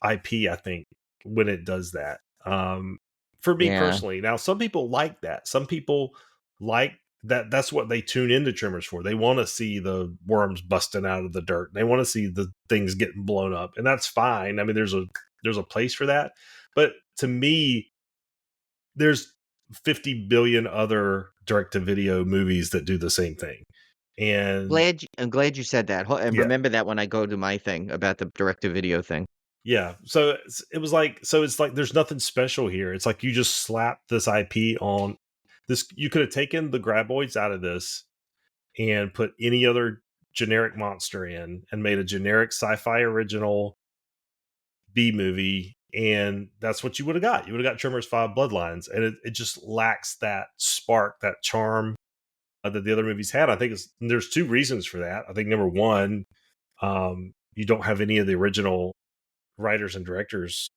[SPEAKER 2] IP, I think, when it does that. For me
[SPEAKER 3] Yeah.
[SPEAKER 2] personally, now some people like that. Some people like that. That's what they tune into Trimmers for. They want to see the worms busting out of the dirt. They want to see the things getting blown up, and that's fine. I mean, there's a place for that. But to me, there's 50 billion other direct to video movies that do the same thing. And
[SPEAKER 3] I'm glad you said that. And
[SPEAKER 2] yeah,
[SPEAKER 3] remember that when I go to my thing about the direct to video thing.
[SPEAKER 2] yeah. So it's like there's nothing special here. It's like you just slap this IP on this. You could have taken the graboids out of this and put any other generic monster in and made a generic sci-fi original B movie, and that's what you would have got. You would have got Tremors 5 Bloodlines, and it just lacks that spark, that charm that the other movies had. I think there's two reasons for that. I think number one, you don't have any of the original writers and directors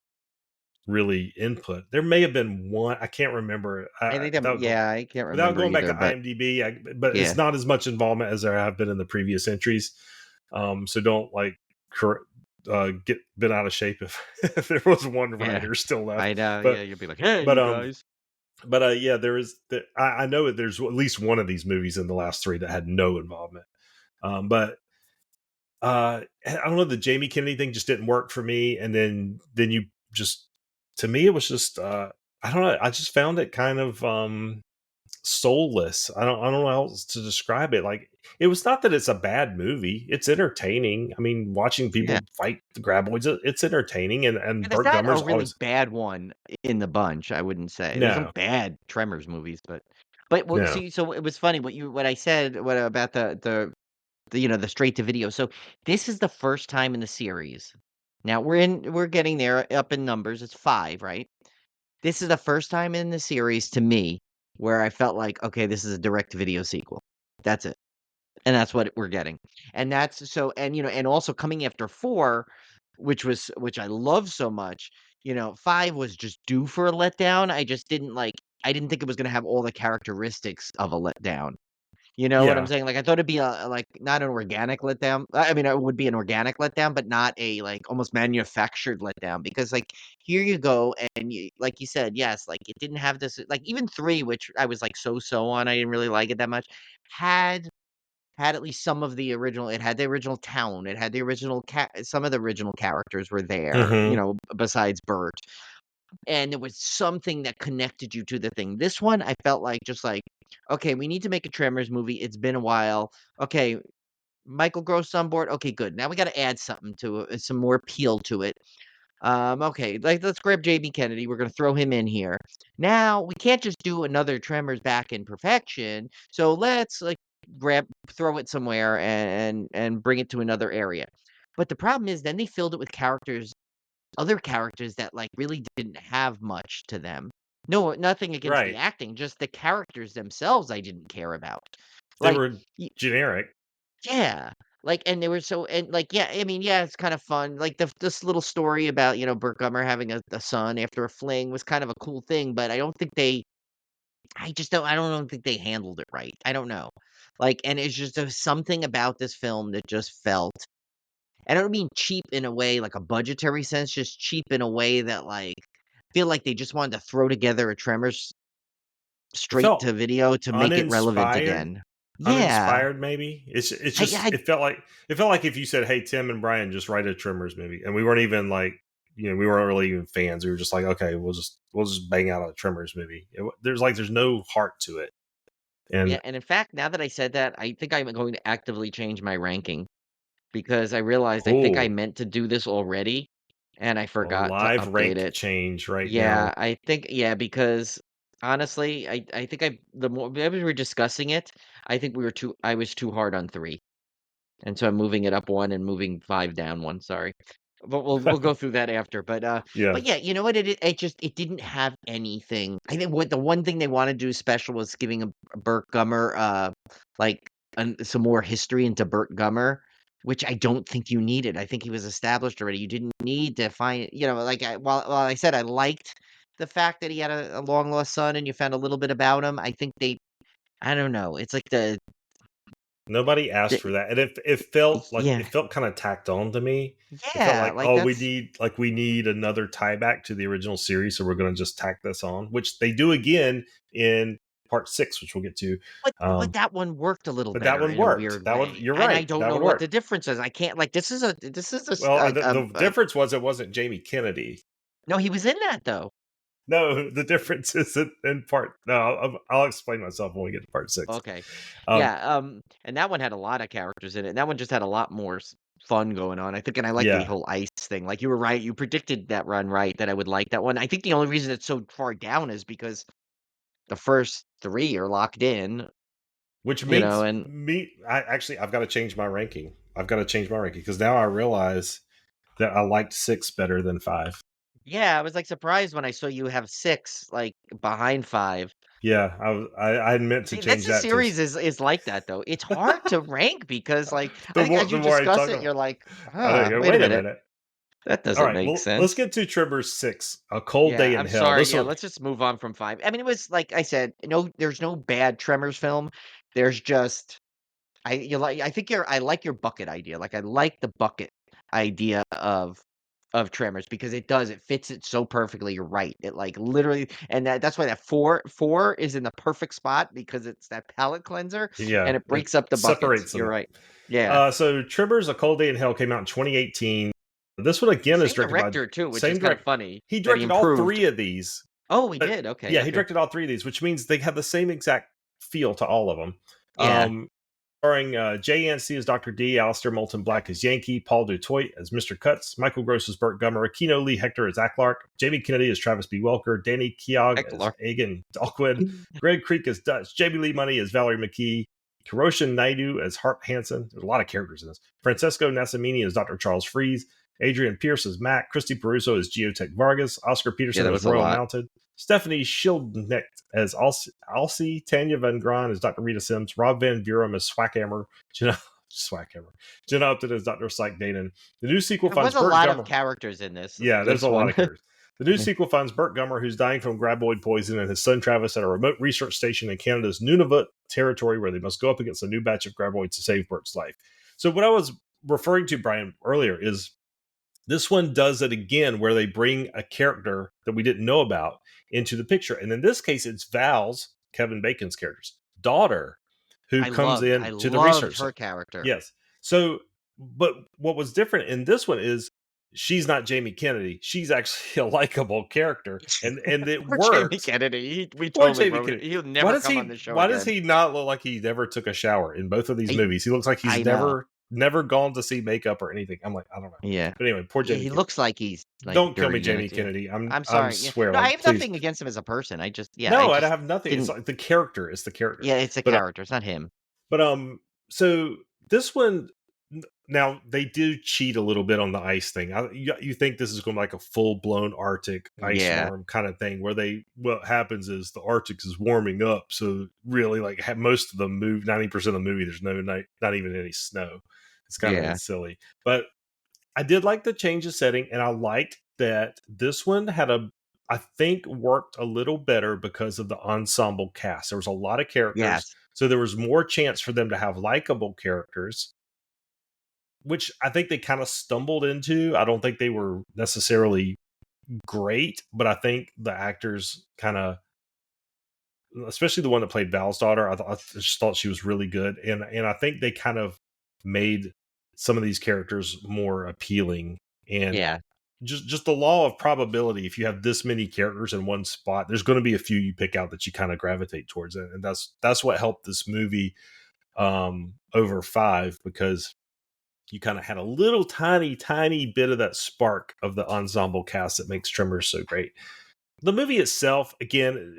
[SPEAKER 2] really input. There may have been one, I can't remember.
[SPEAKER 3] I think that I can't
[SPEAKER 2] Without
[SPEAKER 3] remember
[SPEAKER 2] going back
[SPEAKER 3] either,
[SPEAKER 2] to
[SPEAKER 3] but
[SPEAKER 2] IMDb, but
[SPEAKER 3] yeah.
[SPEAKER 2] it's not as much involvement as there have been in the previous entries. So don't like get bent out of shape if there was one writer still left.
[SPEAKER 3] I know.
[SPEAKER 2] But
[SPEAKER 3] Yeah, you'll be like, hey,
[SPEAKER 2] but
[SPEAKER 3] you guys.
[SPEAKER 2] yeah, I know that there's at least one of these movies in the last three that had no involvement. But I don't know, the Jamie Kennedy thing just didn't work for me. And then you just, to me, it was just I don't know. I just found it kind of soulless. I don't know how else to describe it. Like, it was not that it's a bad movie. It's entertaining. I mean, watching people
[SPEAKER 3] Yeah.
[SPEAKER 2] fight the graboids, it's entertaining. And
[SPEAKER 3] And
[SPEAKER 2] Burt
[SPEAKER 3] there's not
[SPEAKER 2] Gummer's
[SPEAKER 3] a really
[SPEAKER 2] always
[SPEAKER 3] bad one in the bunch, I wouldn't say. There's some
[SPEAKER 2] no.
[SPEAKER 3] bad Tremors movies, but
[SPEAKER 2] No.
[SPEAKER 3] so it was funny what I said about the straight to video. So this is the first time in the series. Now we're getting there up in numbers. It's 5, right? This is the first time in the series to me where I felt like, okay, this is a direct to video sequel. That's it. And that's what we're getting. And that's so and also coming after 4, which I love so much, 5 was just due for a letdown. I just didn't think it was gonna have all the characteristics of a letdown. You know what I'm
[SPEAKER 2] Yeah.
[SPEAKER 3] saying? Like, I thought it'd be not an organic letdown. I mean, it would be an organic letdown, but not a, almost manufactured letdown because, here you go, and like you said, yes, it didn't have this even 3, which I was, so-so on, I didn't really like it that much, had at least some of the original. It had the original town, it had the original some of the original characters were there,
[SPEAKER 2] Hmm.
[SPEAKER 3] besides Bert, and there was something that connected you to the thing. This one, I felt just okay, we need to make a Tremors movie. It's been a while. Okay, Michael Gross on board. Okay, good. Now we got to add something to it, some more appeal to it. Okay, let's grab JB Kennedy. We're gonna throw him in here. Now we can't just do another Tremors back in perfection. So let's throw it somewhere and bring it to another area. But the problem is, then they filled it with other characters that really didn't have much to them. No, nothing against the
[SPEAKER 2] Right.
[SPEAKER 3] acting, just the characters themselves I didn't care about.
[SPEAKER 2] They
[SPEAKER 3] Like,
[SPEAKER 2] were
[SPEAKER 3] y
[SPEAKER 2] generic.
[SPEAKER 3] yeah, and they were so and yeah, I mean, yeah, it's kind of fun. This little story about, Burt Gummer having a son after a fling was kind of a cool thing, but I don't think they handled it right. I don't know. And it's just there's something about this film that just felt, and I don't mean cheap in a way, like a budgetary sense, just cheap in a way that feel like they just wanted to throw together a Tremors
[SPEAKER 2] It
[SPEAKER 3] straight
[SPEAKER 2] felt
[SPEAKER 3] to video to make it relevant
[SPEAKER 2] uninspired.
[SPEAKER 3] again. Yeah.
[SPEAKER 2] Uninspired, maybe. It's
[SPEAKER 3] I
[SPEAKER 2] just
[SPEAKER 3] I
[SPEAKER 2] it felt like if you said, "Hey, Tim and Brian, just write a Tremors movie," and we weren't even we weren't really even fans. We were just like, "Okay, we'll just bang out a Tremors movie." There's no heart to it,
[SPEAKER 3] yeah,
[SPEAKER 2] and
[SPEAKER 3] and in fact, now that I said that, I think I'm going to actively change my ranking because I realized I think I
[SPEAKER 2] oh,
[SPEAKER 3] meant to do this already, and I
[SPEAKER 2] a
[SPEAKER 3] forgot to
[SPEAKER 2] live
[SPEAKER 3] update
[SPEAKER 2] rank
[SPEAKER 3] it.
[SPEAKER 2] change right now.
[SPEAKER 3] Yeah, I think because honestly, I think the more maybe we were discussing it, I was too hard on 3. And so I'm moving it up 1 and moving 5 down 1, sorry. But we'll go through that after,
[SPEAKER 2] Yeah,
[SPEAKER 3] but yeah, you know what, it didn't have anything. I think what the one thing they wanted to do special was giving a Burt Gummer, like, some more history into Burt Gummer, which I don't think you needed. I think he was established already. You didn't need to find, while I said I liked the fact that he had a long lost son and you found a little bit about him, I think I don't know, it's like
[SPEAKER 2] nobody
[SPEAKER 3] the
[SPEAKER 2] asked for that, and it
[SPEAKER 3] yeah.
[SPEAKER 2] felt kind of tacked on to me. It felt
[SPEAKER 3] Yeah,
[SPEAKER 2] like, oh,
[SPEAKER 3] that's
[SPEAKER 2] we need another tie back to the original series, so we're going to just tack this on, which they do again in part 6, which we'll get to.
[SPEAKER 3] but
[SPEAKER 2] Um,
[SPEAKER 3] that one worked a little
[SPEAKER 2] but that
[SPEAKER 3] better
[SPEAKER 2] one
[SPEAKER 3] in a
[SPEAKER 2] worked.
[SPEAKER 3] weird
[SPEAKER 2] That one,
[SPEAKER 3] way,
[SPEAKER 2] you're
[SPEAKER 3] and I
[SPEAKER 2] right.
[SPEAKER 3] don't
[SPEAKER 2] That
[SPEAKER 3] know
[SPEAKER 2] one
[SPEAKER 3] what the
[SPEAKER 2] worked.
[SPEAKER 3] difference is. I can't this is a s
[SPEAKER 2] Well, the difference was it wasn't Jamie Kennedy.
[SPEAKER 3] no, he was in that though.
[SPEAKER 2] No, the difference is in part. No, I'll explain myself when we get to part 6.
[SPEAKER 3] Okay.
[SPEAKER 2] Um,
[SPEAKER 3] Yeah, and that one had a lot of characters in it, and that one just had a lot more fun going on, I think, and I like the
[SPEAKER 2] yeah,
[SPEAKER 3] whole ice thing. Like, you were right, you predicted that run right, that I would like that one. I think the only reason it's so far down is because the first 3 are locked in,
[SPEAKER 2] which makes
[SPEAKER 3] and
[SPEAKER 2] me. I've got to change my ranking. I've got to change my ranking because now I realize that I liked 6 better than 5.
[SPEAKER 3] yeah, I was, surprised when I saw you have 6, behind 5.
[SPEAKER 2] Yeah, I had meant to
[SPEAKER 3] See,
[SPEAKER 2] change
[SPEAKER 3] that's a
[SPEAKER 2] that to.
[SPEAKER 3] series is like that though. It's hard to rank because I
[SPEAKER 2] the
[SPEAKER 3] think
[SPEAKER 2] more
[SPEAKER 3] as
[SPEAKER 2] the
[SPEAKER 3] you
[SPEAKER 2] more I
[SPEAKER 3] discuss
[SPEAKER 2] talk
[SPEAKER 3] it,
[SPEAKER 2] about,
[SPEAKER 3] you're like,
[SPEAKER 2] I know.
[SPEAKER 3] wait a
[SPEAKER 2] Wait a
[SPEAKER 3] minute,
[SPEAKER 2] minute.
[SPEAKER 3] that
[SPEAKER 2] All
[SPEAKER 3] doesn't
[SPEAKER 2] right,
[SPEAKER 3] make
[SPEAKER 2] well, let's
[SPEAKER 3] sense.
[SPEAKER 2] get to Tremors 6, A Cold Day
[SPEAKER 3] Yeah,
[SPEAKER 2] in
[SPEAKER 3] I'm
[SPEAKER 2] Hell.
[SPEAKER 3] sorry.
[SPEAKER 2] This
[SPEAKER 3] Yeah,
[SPEAKER 2] one,
[SPEAKER 3] let's just move on from 5. I mean, it was like I said, there's no bad Tremors film. There's just I think I like your bucket idea. Like, I like the bucket idea of Tremors because it fits it so perfectly. You're right. It literally, and that's why that four is in the perfect spot because it's that palate cleanser
[SPEAKER 2] yeah,
[SPEAKER 3] and it
[SPEAKER 2] it
[SPEAKER 3] breaks up the buckets.
[SPEAKER 2] separates
[SPEAKER 3] You're
[SPEAKER 2] them.
[SPEAKER 3] right. Yeah.
[SPEAKER 2] So Tremors, A Cold Day in Hell came out in 2018. This one again is
[SPEAKER 3] Same
[SPEAKER 2] directed by
[SPEAKER 3] director too, which is
[SPEAKER 2] same
[SPEAKER 3] kind of
[SPEAKER 2] direct.
[SPEAKER 3] funny
[SPEAKER 2] He
[SPEAKER 3] that he
[SPEAKER 2] directed all
[SPEAKER 3] improved.
[SPEAKER 2] 3 of these.
[SPEAKER 3] Oh, we did. Okay.
[SPEAKER 2] Yeah, he
[SPEAKER 3] Okay.
[SPEAKER 2] directed all 3 of these, which means they have the same exact feel to all of them.
[SPEAKER 3] Yeah.
[SPEAKER 2] Starring Jay Yancey as Dr. D, Alistair Moulton Black as Yankee, Paul Dutoit as Mr. Cuts, Michael Gross as Burt Gummer, Aquino Lee Hector as Acklark, Jamie Kennedy as Travis B. Welker, Danny Keogh as
[SPEAKER 3] Heckler.
[SPEAKER 2] Agan Dalquid, Greg Creek as Dutch, Jamie Lee Money as Valerie McKee, Kiroshin Naidu as Hart Hansen. There's a lot of characters in this. Francesco Nassimini as Dr. Charles Freeze, Adrian Pierce as Mac, Christy Peruso as Geotech Vargas, Oscar
[SPEAKER 3] Yeah,
[SPEAKER 2] Peterson
[SPEAKER 3] that
[SPEAKER 2] as
[SPEAKER 3] was a
[SPEAKER 2] Royal
[SPEAKER 3] lot.
[SPEAKER 2] Mounted, Stephanie Schildknecht as Alcy, Tanya Van Gran as Dr. Rita Sims, Rob Van Buren as Swackhammer, Jenna Upton as Dr. Psych Danon. The new sequel
[SPEAKER 3] There was
[SPEAKER 2] finds
[SPEAKER 3] a
[SPEAKER 2] Burt
[SPEAKER 3] lot of
[SPEAKER 2] Gummer.
[SPEAKER 3] characters in
[SPEAKER 2] Yeah, there's
[SPEAKER 3] this
[SPEAKER 2] a lot
[SPEAKER 3] one.
[SPEAKER 2] of characters. The new
[SPEAKER 3] Yeah.
[SPEAKER 2] sequel finds Burt Gummer, who's dying from graboid poison, and his son Travis at a remote research station in Canada's Nunavut territory, where they must go up against a new batch of graboids to save Burt's life. So, what I was referring to, Brian, earlier is this one does it again, where they bring a character that we didn't know about into the picture. And in this case, it's Val's, Kevin Bacon's character's daughter, who comes
[SPEAKER 3] I
[SPEAKER 2] in to the
[SPEAKER 3] loved
[SPEAKER 2] research
[SPEAKER 3] her
[SPEAKER 2] center.
[SPEAKER 3] character.
[SPEAKER 2] Yes. So, but what was different in this one is she's not Jamie Kennedy. She's actually a likable character, and it
[SPEAKER 3] Poor Jamie
[SPEAKER 2] works.
[SPEAKER 3] Kennedy. We
[SPEAKER 2] Poor
[SPEAKER 3] totally
[SPEAKER 2] Jamie
[SPEAKER 3] wrote it.
[SPEAKER 2] Kennedy.
[SPEAKER 3] He'll
[SPEAKER 2] Why
[SPEAKER 3] never
[SPEAKER 2] does
[SPEAKER 3] come on
[SPEAKER 2] he?
[SPEAKER 3] the show
[SPEAKER 2] Why does
[SPEAKER 3] again.
[SPEAKER 2] he not look like he never took a shower in both of these
[SPEAKER 3] I,
[SPEAKER 2] movies? He looks like he's
[SPEAKER 3] I know.
[SPEAKER 2] never gone to see makeup or anything. I'm like, I don't know.
[SPEAKER 3] Yeah.
[SPEAKER 2] But anyway, poor
[SPEAKER 3] Yeah,
[SPEAKER 2] Jamie
[SPEAKER 3] he
[SPEAKER 2] Kennedy.
[SPEAKER 3] looks like he's like
[SPEAKER 2] Don't kill me,
[SPEAKER 3] dirty in
[SPEAKER 2] Jamie
[SPEAKER 3] it. Yeah.
[SPEAKER 2] Kennedy.
[SPEAKER 3] I'm
[SPEAKER 2] I'm
[SPEAKER 3] sorry. Yeah. No, I
[SPEAKER 2] swearing.
[SPEAKER 3] have
[SPEAKER 2] Please.
[SPEAKER 3] nothing against him as a person. I just I
[SPEAKER 2] No, I
[SPEAKER 3] just
[SPEAKER 2] have nothing. It's
[SPEAKER 3] didn't.
[SPEAKER 2] like the character. It's the character.
[SPEAKER 3] Yeah, it's a
[SPEAKER 2] But
[SPEAKER 3] character. It's not him.
[SPEAKER 2] so this one now they do cheat a little bit on the ice thing. You think this is going to be like a full blown Arctic ice
[SPEAKER 3] Yeah.
[SPEAKER 2] storm kind of thing, where what happens is the Arctic is warming up, so really like most of the movie, 90% of the movie, there's not even any snow. It's kind
[SPEAKER 3] Yeah.
[SPEAKER 2] of silly, but I did like the change of setting, and I liked that this one I think worked a little better because of the ensemble cast. There was a lot of characters,
[SPEAKER 3] Yes.
[SPEAKER 2] so there was more chance for them to have likable characters, which I think they kind of stumbled into. I don't think they were necessarily great, but I think the actors kind of, especially the one that played Val's daughter, I just thought she was really good, and I think they kind of made some of these characters more appealing. And
[SPEAKER 3] Yeah.
[SPEAKER 2] just the law of probability, if you have this many characters in one spot, there's going to be a few you pick out that you kind of gravitate towards it, and that's what helped this movie over 5, because you kind of had a little tiny bit of that spark of the ensemble cast that makes Tremors so great. The movie itself, again,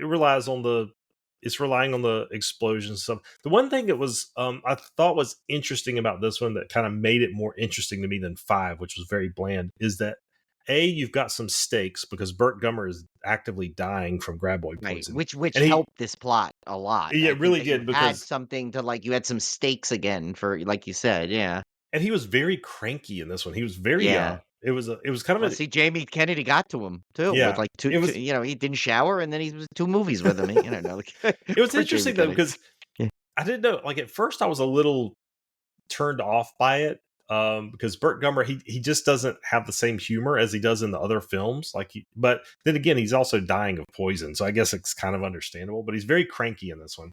[SPEAKER 2] it's relying on the explosions stuff. The one thing that was I thought was interesting about this one that kind of made it more interesting to me than 5, which was very bland, is that you've got some stakes because Burt Gummer is actively dying from graboid
[SPEAKER 3] Right.
[SPEAKER 2] poison,
[SPEAKER 3] Which
[SPEAKER 2] and
[SPEAKER 3] helped this plot a lot.
[SPEAKER 2] it
[SPEAKER 3] I think
[SPEAKER 2] really
[SPEAKER 3] that you
[SPEAKER 2] did,
[SPEAKER 3] had
[SPEAKER 2] because
[SPEAKER 3] something to like. You had some stakes again for, like you said. Yeah.
[SPEAKER 2] and he was very cranky in this one. He was very
[SPEAKER 3] Yeah.
[SPEAKER 2] it was kind
[SPEAKER 3] Well,
[SPEAKER 2] of
[SPEAKER 3] see, Jamie Kennedy got to him too with
[SPEAKER 2] yeah.
[SPEAKER 3] like
[SPEAKER 2] It was
[SPEAKER 3] he didn't shower, and then he was 2 movies with him. You know, like,
[SPEAKER 2] it was
[SPEAKER 3] poor Jamie
[SPEAKER 2] interesting though,
[SPEAKER 3] Kennedy.
[SPEAKER 2] because
[SPEAKER 3] Yeah.
[SPEAKER 2] I didn't know. Like at first, I was a little turned off by it, because Burt Gummer, he just doesn't have the same humor as he does in the other films. But then again, he's also dying of poison, so I guess it's kind of understandable. But he's very cranky in this one.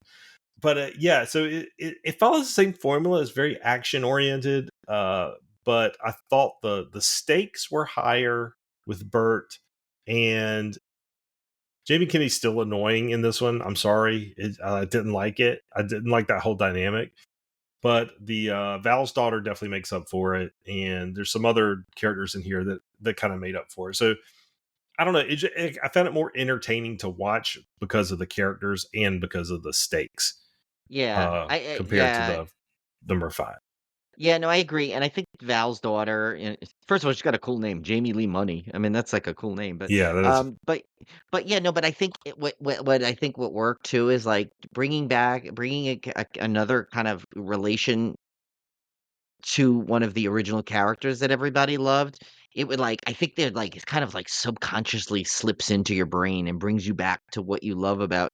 [SPEAKER 2] But yeah, so it follows the same formula. It's very action oriented. But I thought the stakes were higher with Burt, and Jamie Kennedy's still annoying in this one. I'm sorry, I didn't like it. I didn't like that whole dynamic. But the Val's daughter definitely makes up for it, and there's some other characters in here that kind of made up for it. So I don't know. I found it more entertaining to watch because of the characters and because of the stakes,
[SPEAKER 3] Yeah.
[SPEAKER 2] compared to
[SPEAKER 3] Yeah.
[SPEAKER 2] the number 5.
[SPEAKER 3] Yeah, no, I agree, and I think Val's daughter, first of all, she's got a cool name, Jamie Lee Money. I mean, that's like a cool name, but
[SPEAKER 2] Yeah, that is.
[SPEAKER 3] yeah, no, but I think what I think what worked too is like bringing another kind of relation to one of the original characters that everybody loved. It would like I think they're like it kind of like subconsciously slips into your brain and brings you back to what you love about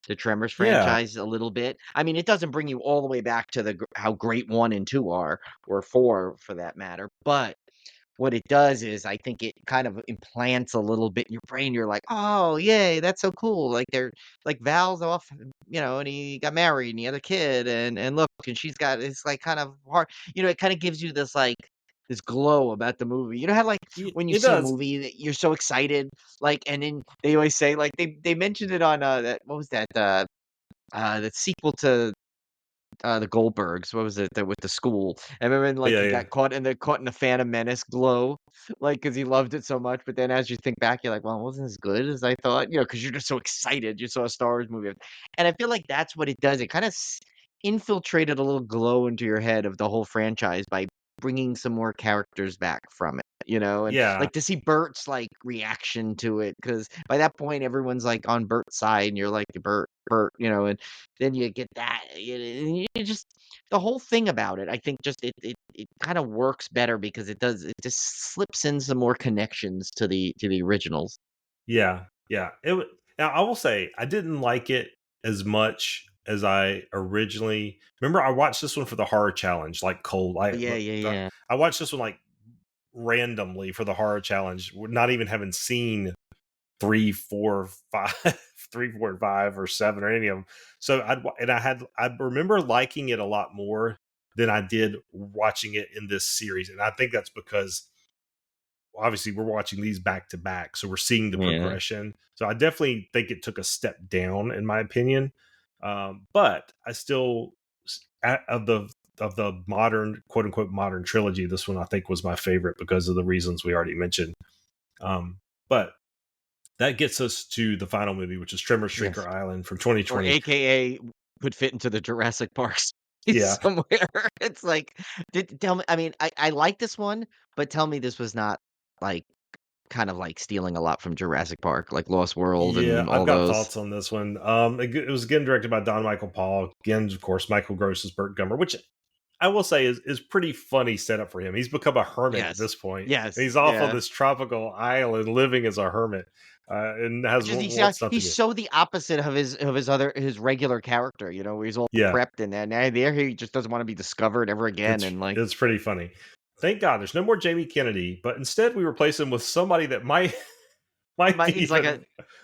[SPEAKER 3] the Tremors
[SPEAKER 2] Yeah,
[SPEAKER 3] franchise a little bit. I mean, it doesn't bring you all the way back to how great 1 and 2 are, or 4 for that matter, but what it does is I think it kind of implants a little bit in your brain. You're like, "Oh, yay, that's so cool." Like they're like Val's off, and he got married and he had a kid, and look, and she's got it's like kind of hard. It kind of gives you this like this glow about the movie. You know how like when you
[SPEAKER 2] it
[SPEAKER 3] see a
[SPEAKER 2] does.
[SPEAKER 3] movie that you're so excited, like, and then they always say like they mentioned it on that what was that the sequel to the Goldbergs, what was it that with the school? I remember like
[SPEAKER 2] Yeah,
[SPEAKER 3] he
[SPEAKER 2] yeah,
[SPEAKER 3] got caught in the Phantom Menace glow, like because he loved it so much. But then as you think back, you're like, well, it wasn't as good as I thought, because you're just so excited. You saw a Star Wars movie, and I feel like that's what it does. It kind of infiltrated a little glow into your head of the whole franchise by bringing some more characters back from it, and
[SPEAKER 2] yeah,
[SPEAKER 3] like to see Bert's like reaction to it, because by that point everyone's like on Bert's side, and you're like Bert, and then you get that, you just the whole thing about it, I think just it kind of works better because it just slips in some more connections to the originals.
[SPEAKER 2] Yeah, yeah. Now I will say I didn't like it as much as I originally remember. I watched this one for the horror challenge, like cold.
[SPEAKER 3] Yeah, yeah, yeah.
[SPEAKER 2] I watched this one like randomly for the horror challenge, not even having seen 3, 4, 5, 3, 4, 5, or 7 or any of them. So I remember liking it a lot more than I did watching it in this series, and I think that's because obviously we're watching these back to back, so we're seeing the
[SPEAKER 3] Yeah.
[SPEAKER 2] progression. So I definitely think it took a step down in my opinion, but I still of the modern quote unquote modern trilogy, this one I think was my favorite because of the reasons we already mentioned. But that gets us to the final movie, which is Tremor
[SPEAKER 3] Yes.
[SPEAKER 2] Shrieker Island from
[SPEAKER 3] Or
[SPEAKER 2] 2020.
[SPEAKER 3] AKA could fit into the Jurassic Parks
[SPEAKER 2] Yeah,
[SPEAKER 3] somewhere. It's like, tell me. I mean, I like this one, but tell me this was not like kind of like stealing a lot from Jurassic Park, like Lost World
[SPEAKER 2] yeah,
[SPEAKER 3] and
[SPEAKER 2] I've
[SPEAKER 3] all
[SPEAKER 2] got
[SPEAKER 3] those.
[SPEAKER 2] thoughts on this one. It was again directed by Don Michael Paul. Again, of course, Michael Gross is Burt Gummer, which I will say is pretty funny setup for him. He's become a hermit at
[SPEAKER 3] Yes.
[SPEAKER 2] this point.
[SPEAKER 3] Yes.
[SPEAKER 2] He's off on
[SPEAKER 3] Yeah.
[SPEAKER 2] this tropical island living as a hermit, and has
[SPEAKER 3] Just
[SPEAKER 2] wants nothing
[SPEAKER 3] he's
[SPEAKER 2] to.
[SPEAKER 3] so the opposite of his regular character, where he's all
[SPEAKER 2] Yeah,
[SPEAKER 3] prepped and then there he just doesn't want to be discovered ever again and like
[SPEAKER 2] it's pretty funny. Thank God there's no more Jamie Kennedy, but instead we replace him with somebody that might
[SPEAKER 3] my he's like a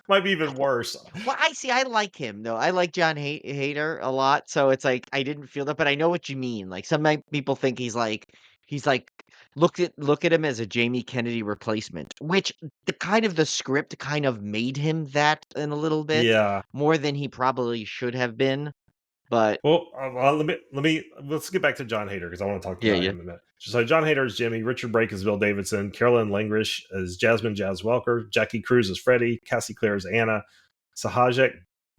[SPEAKER 2] might be even worse.
[SPEAKER 3] well, I see. I like him though. I like John Hader a lot, so it's like I didn't feel that, but I know what you mean. Like people think he's like look at him as a Jamie Kennedy replacement, which the script kind of made him that in a little bit
[SPEAKER 2] Yeah.
[SPEAKER 3] more than he probably should have been. But
[SPEAKER 2] Let's get back to John Hader because I want to talk
[SPEAKER 3] yeah,
[SPEAKER 2] about
[SPEAKER 3] yeah.
[SPEAKER 2] him in a minute. So John Hader is Jimmy, Richard Brake is Bill Davidson, Carolyn Langrish as Jasmine Jazz Welker, Jackie Cruz as Freddie, Cassie Clare as Anna, Sahajek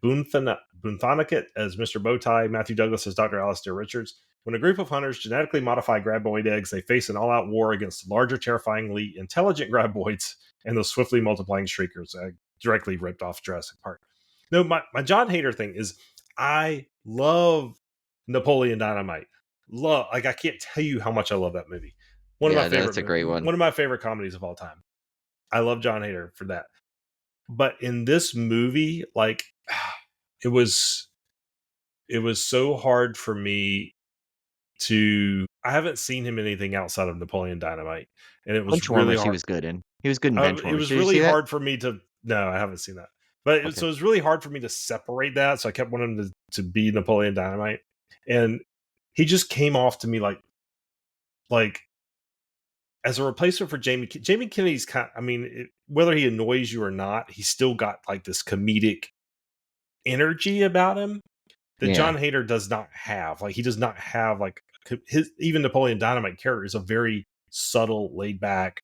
[SPEAKER 2] Bunthanaket as Mr. Bowtie, Matthew Douglas as Dr. Alistair Richards. When a group of hunters genetically modify graboid eggs, they face an all-out war against larger, terrifyingly intelligent graboids and the swiftly multiplying shriekers. Directly ripped off Jurassic Park. No, my John Hader thing is I love Napoleon Dynamite. I can't tell you how much I love that movie.
[SPEAKER 3] Yeah, that's a great one.
[SPEAKER 2] One of my favorite comedies of all time. I love John Hader for that. But in this movie, like it was so hard for me to I haven't seen him in anything outside of Napoleon Dynamite. And it was really
[SPEAKER 3] Benchwarmers he
[SPEAKER 2] hard.
[SPEAKER 3] was good in. He was good in
[SPEAKER 2] It
[SPEAKER 3] Benchwarmers.
[SPEAKER 2] was
[SPEAKER 3] Did you
[SPEAKER 2] really
[SPEAKER 3] see that?
[SPEAKER 2] hard for me to. No, I haven't seen that. But
[SPEAKER 3] Okay.
[SPEAKER 2] so it was really hard for me to separate that. So I kept wanting to be Napoleon Dynamite, and he just came off to me like as a replacement for Jamie. Jamie Kennedy's whether he annoys you or not, he's still got like this comedic energy about him that
[SPEAKER 3] Yeah.
[SPEAKER 2] John Hader does not have. Like he does not have like his even Napoleon Dynamite character is a very subtle, laid back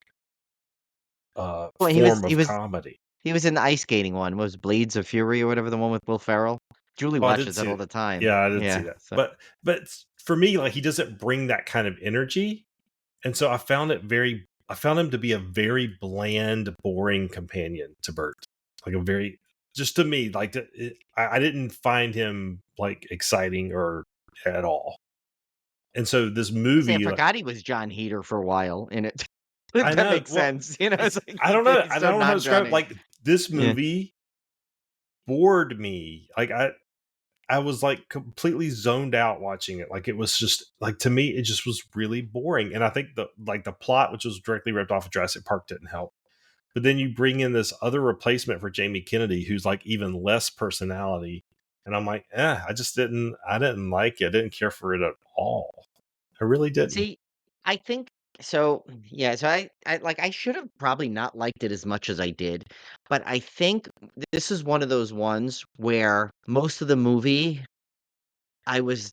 [SPEAKER 3] Well,
[SPEAKER 2] form of comedy.
[SPEAKER 3] he was in the ice skating one. Was Blades of Fury or whatever, the one with Will Ferrell? Julie
[SPEAKER 2] Oh, I did
[SPEAKER 3] watches that
[SPEAKER 2] see
[SPEAKER 3] all
[SPEAKER 2] it.
[SPEAKER 3] the time.
[SPEAKER 2] Yeah, I did see
[SPEAKER 3] Yeah.
[SPEAKER 2] that.
[SPEAKER 3] So
[SPEAKER 2] But for me, like he doesn't bring that kind of energy, and so I found him to be a very bland, boring companion to Bert. Like a very just to me, like I didn't find him like exciting or at all. And so this
[SPEAKER 3] say I
[SPEAKER 2] movie, like
[SPEAKER 3] forgot he was John Heater for a while in it. If
[SPEAKER 2] I
[SPEAKER 3] that
[SPEAKER 2] know,
[SPEAKER 3] makes
[SPEAKER 2] well,
[SPEAKER 3] sense. It's like
[SPEAKER 2] I don't know,
[SPEAKER 3] he's
[SPEAKER 2] I
[SPEAKER 3] so
[SPEAKER 2] don't know how to describe it.
[SPEAKER 3] non-Johnny.
[SPEAKER 2] Like this
[SPEAKER 3] Yeah.
[SPEAKER 2] movie bored me. Like I was like completely zoned out watching it. Like it was just like to me, it just was really boring. And I think the plot, which was directly ripped off of Jurassic Park, didn't help. But then you bring in this other replacement for Jamie Kennedy, who's like even less personality, and I'm like, I didn't like it. I didn't care for it at all. I really didn't.
[SPEAKER 3] See, I think so. Yeah. So I should have probably not liked it as much as I did, but I think this is one of those ones where most of the movie I was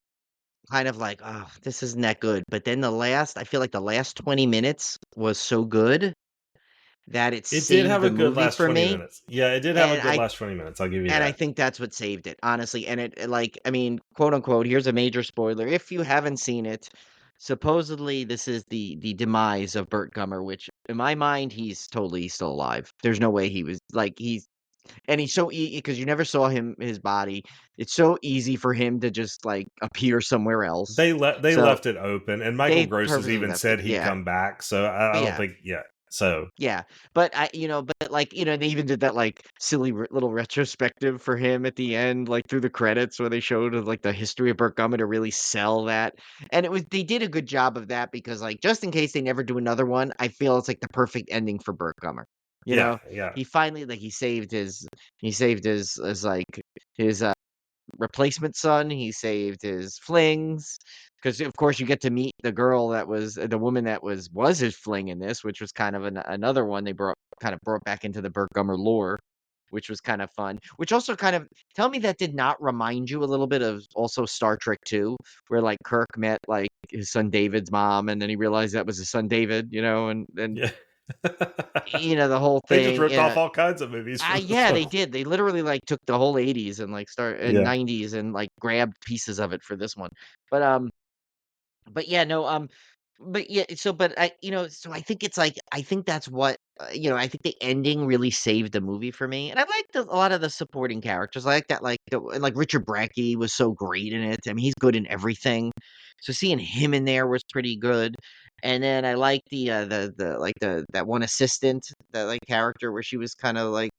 [SPEAKER 3] kind of like, oh, this isn't that good. But then I feel like the last 20 minutes was so good that it
[SPEAKER 2] It did
[SPEAKER 3] saved
[SPEAKER 2] have
[SPEAKER 3] the
[SPEAKER 2] a good
[SPEAKER 3] movie
[SPEAKER 2] last
[SPEAKER 3] for
[SPEAKER 2] 20
[SPEAKER 3] me.
[SPEAKER 2] minutes. Yeah, it did have a
[SPEAKER 3] And
[SPEAKER 2] good last 20 minutes. I'll give you
[SPEAKER 3] I
[SPEAKER 2] that.
[SPEAKER 3] think that's what saved it, honestly. And like, I mean, quote unquote, here's a major spoiler. If you haven't seen it, supposedly this is the demise of Burt Gummer, which in my mind, he's totally still alive. There's no way he was like he's so because you never saw his body. It's so easy for him to just like appear somewhere else.
[SPEAKER 2] They
[SPEAKER 3] So
[SPEAKER 2] left it open, and Michael
[SPEAKER 3] they
[SPEAKER 2] Gross has
[SPEAKER 3] purposely
[SPEAKER 2] even
[SPEAKER 3] left it.
[SPEAKER 2] said he'd
[SPEAKER 3] Yeah.
[SPEAKER 2] come back. So I
[SPEAKER 3] But
[SPEAKER 2] don't
[SPEAKER 3] yeah.
[SPEAKER 2] think, yeah. So
[SPEAKER 3] Yeah, but they even did that like silly little retrospective for him at the end, like through the credits where they showed like the history of Burt Gummer to really sell that. And they did a good job of that because like just in case they never do another one, I feel it's like the perfect ending for Burt Gummer. You
[SPEAKER 2] yeah,
[SPEAKER 3] know,
[SPEAKER 2] yeah,
[SPEAKER 3] he finally like he saved his like his replacement son. He saved his flings because, of course, you get to meet the girl that was the woman that was his fling in this, which was kind of another one they brought back into the Burt Gummer lore, which was kind of fun. Which also kind of tell me that did not remind you a little bit of also Star Trek 2, where like Kirk met like his son David's mom, and then he realized that was his son David, and
[SPEAKER 2] yeah.
[SPEAKER 3] the whole
[SPEAKER 2] They just
[SPEAKER 3] thing,
[SPEAKER 2] ripped off all kinds of movies from this
[SPEAKER 3] yeah,
[SPEAKER 2] film.
[SPEAKER 3] they did. They literally, like, took the whole '80s and, like,
[SPEAKER 2] Yeah.
[SPEAKER 3] 90s and, like, grabbed pieces of it for this one. But, but yeah, no, but yeah, so I think it's like I think that's what I think the ending really saved the movie for me, and I liked a lot of the supporting characters. I like that, and like Richard Bracke was so great in it. I mean, he's good in everything. So seeing him in there was pretty good. And then I like the like that one assistant, that like character where she was kind of like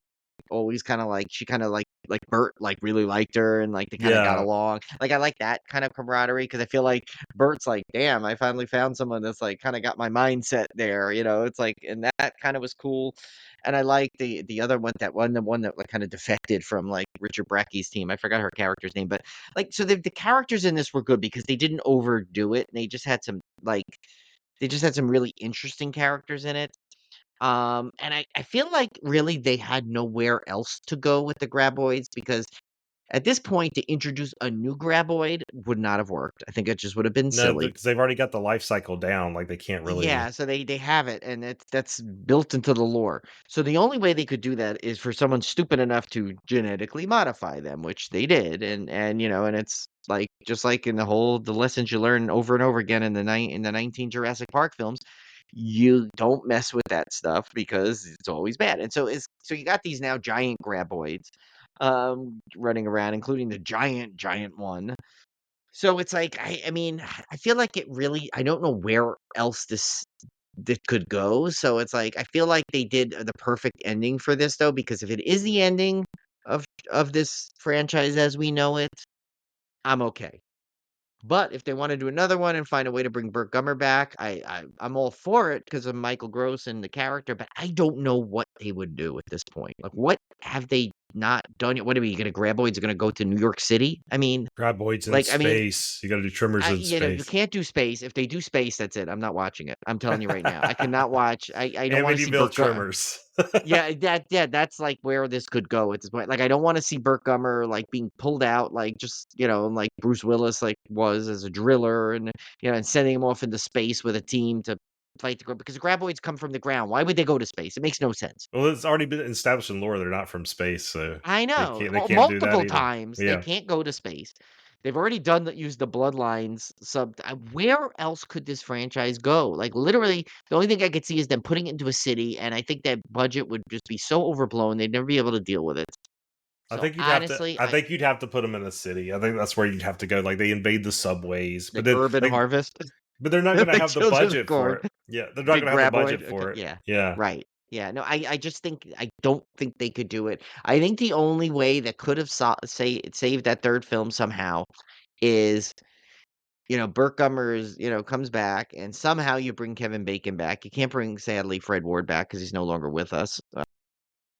[SPEAKER 3] always kinda like she kinda like Bert, like, really liked her and, like, they kinda got
[SPEAKER 2] Yeah.
[SPEAKER 3] along. Like, I like that kind of camaraderie because I feel like Bert's like, "Damn, I finally found someone that's, like, kinda got my mindset there," It's like and that kinda was cool. And I like the other one, the one that, like, kinda defected from, like, Richard Bracke's team. I forgot her character's name, but, like, so the characters in this were good because they didn't overdo it, and they just had some really interesting characters in it. And I feel like really they had nowhere else to go with the graboids because at this point to introduce a new graboid would not have worked. I think it just would have been
[SPEAKER 2] No,
[SPEAKER 3] silly.
[SPEAKER 2] because they've already got the life cycle down. Like they can't really.
[SPEAKER 3] Yeah, so they have it and that's built into the lore. So the only way they could do that is for someone stupid enough to genetically modify them, which they did. And it's like just like in the lessons you learn over and over again in the 19 Jurassic Park films, you don't mess with that stuff because it's always bad. And so you got these now giant graboids running around, including the giant one. So it's like I mean, I feel like it really I don't know where else this could go. So it's like I feel like they did the perfect ending for this though, because if it is the ending of this franchise as we know it, I'm okay. But if they wanna do another one and find a way to bring Burt Gummer back, I'm all for it because of Michael Gross and the character, but I don't know what they would do at this point. Like, what have they not done yet? What are we gonna Graboids are gonna go to New York City?
[SPEAKER 2] Graboids in
[SPEAKER 3] I mean,
[SPEAKER 2] space. You got to do Tremors in
[SPEAKER 3] you
[SPEAKER 2] space.
[SPEAKER 3] can't do space. If they do space, that's it. I'm not watching it. I'm telling you right now. I cannot watch. I don't wanna see
[SPEAKER 2] Amityville
[SPEAKER 3] Burt Gu
[SPEAKER 2] Tremors.
[SPEAKER 3] yeah, that's, like, where this could go at this point. Like, I don't wanna see Burt Gummer, like, being pulled out, like, just, like Bruce Willis, like, was as a driller and sending him off into space with a team to fight the because the graboids come from the ground. Why would they go to space? It makes no sense.
[SPEAKER 2] Well, it's already been established in lore they're not from space, so
[SPEAKER 3] I
[SPEAKER 2] they
[SPEAKER 3] know,
[SPEAKER 2] can't they can't do that
[SPEAKER 3] multiple
[SPEAKER 2] either.
[SPEAKER 3] times, they
[SPEAKER 2] Yeah.
[SPEAKER 3] can't go to space. They've already done that used the bloodlines where else could this franchise go? Like, literally, the only thing I could see is them putting it into a city, and I think that budget would just be so overblown, they'd never be able to deal with it. So, honestly,
[SPEAKER 2] I think you'd have to put them in a city. I think that's where you'd have to go. Like they invade the subways, but
[SPEAKER 3] like,
[SPEAKER 2] then
[SPEAKER 3] Urban
[SPEAKER 2] like
[SPEAKER 3] Harvest,
[SPEAKER 2] but they're not going to
[SPEAKER 3] like
[SPEAKER 2] have the
[SPEAKER 3] Children of
[SPEAKER 2] budget for
[SPEAKER 3] Corn,
[SPEAKER 2] it. Yeah, they're not going
[SPEAKER 3] big
[SPEAKER 2] to have the budget
[SPEAKER 3] graboid,
[SPEAKER 2] for it.
[SPEAKER 3] yeah,
[SPEAKER 2] Yeah.
[SPEAKER 3] right. Yeah, no, I just think I don't think they could do it. I think the only way that could have saved that 3rd film somehow is Burt Gummers, comes back, and somehow you bring Kevin Bacon back. You can't bring, sadly, Fred Ward back because he's no longer with us.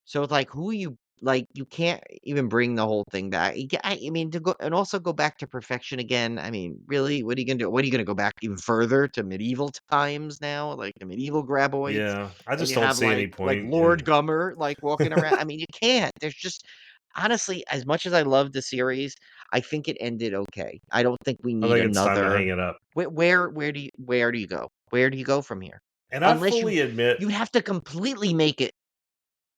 [SPEAKER 3] So it's like, who you like? You can't even bring the whole thing back. I mean, to go and also go back to perfection again. I mean, really, what are you gonna do? What are you gonna go back even further to medieval times now, like the medieval graboids,
[SPEAKER 2] Yeah. I
[SPEAKER 3] and
[SPEAKER 2] just
[SPEAKER 3] you
[SPEAKER 2] don't
[SPEAKER 3] have
[SPEAKER 2] see any
[SPEAKER 3] like
[SPEAKER 2] point
[SPEAKER 3] Lord
[SPEAKER 2] in
[SPEAKER 3] Gummer like walking around. I mean, you can't. There's just honestly, as much as I love the series, I think it ended okay. I don't think we
[SPEAKER 2] I
[SPEAKER 3] need
[SPEAKER 2] think it's time to
[SPEAKER 3] another.
[SPEAKER 2] hang it up.
[SPEAKER 3] Where do you go? Where do you go from here?
[SPEAKER 2] And I
[SPEAKER 3] Unless
[SPEAKER 2] fully admit
[SPEAKER 3] you'd have to completely make it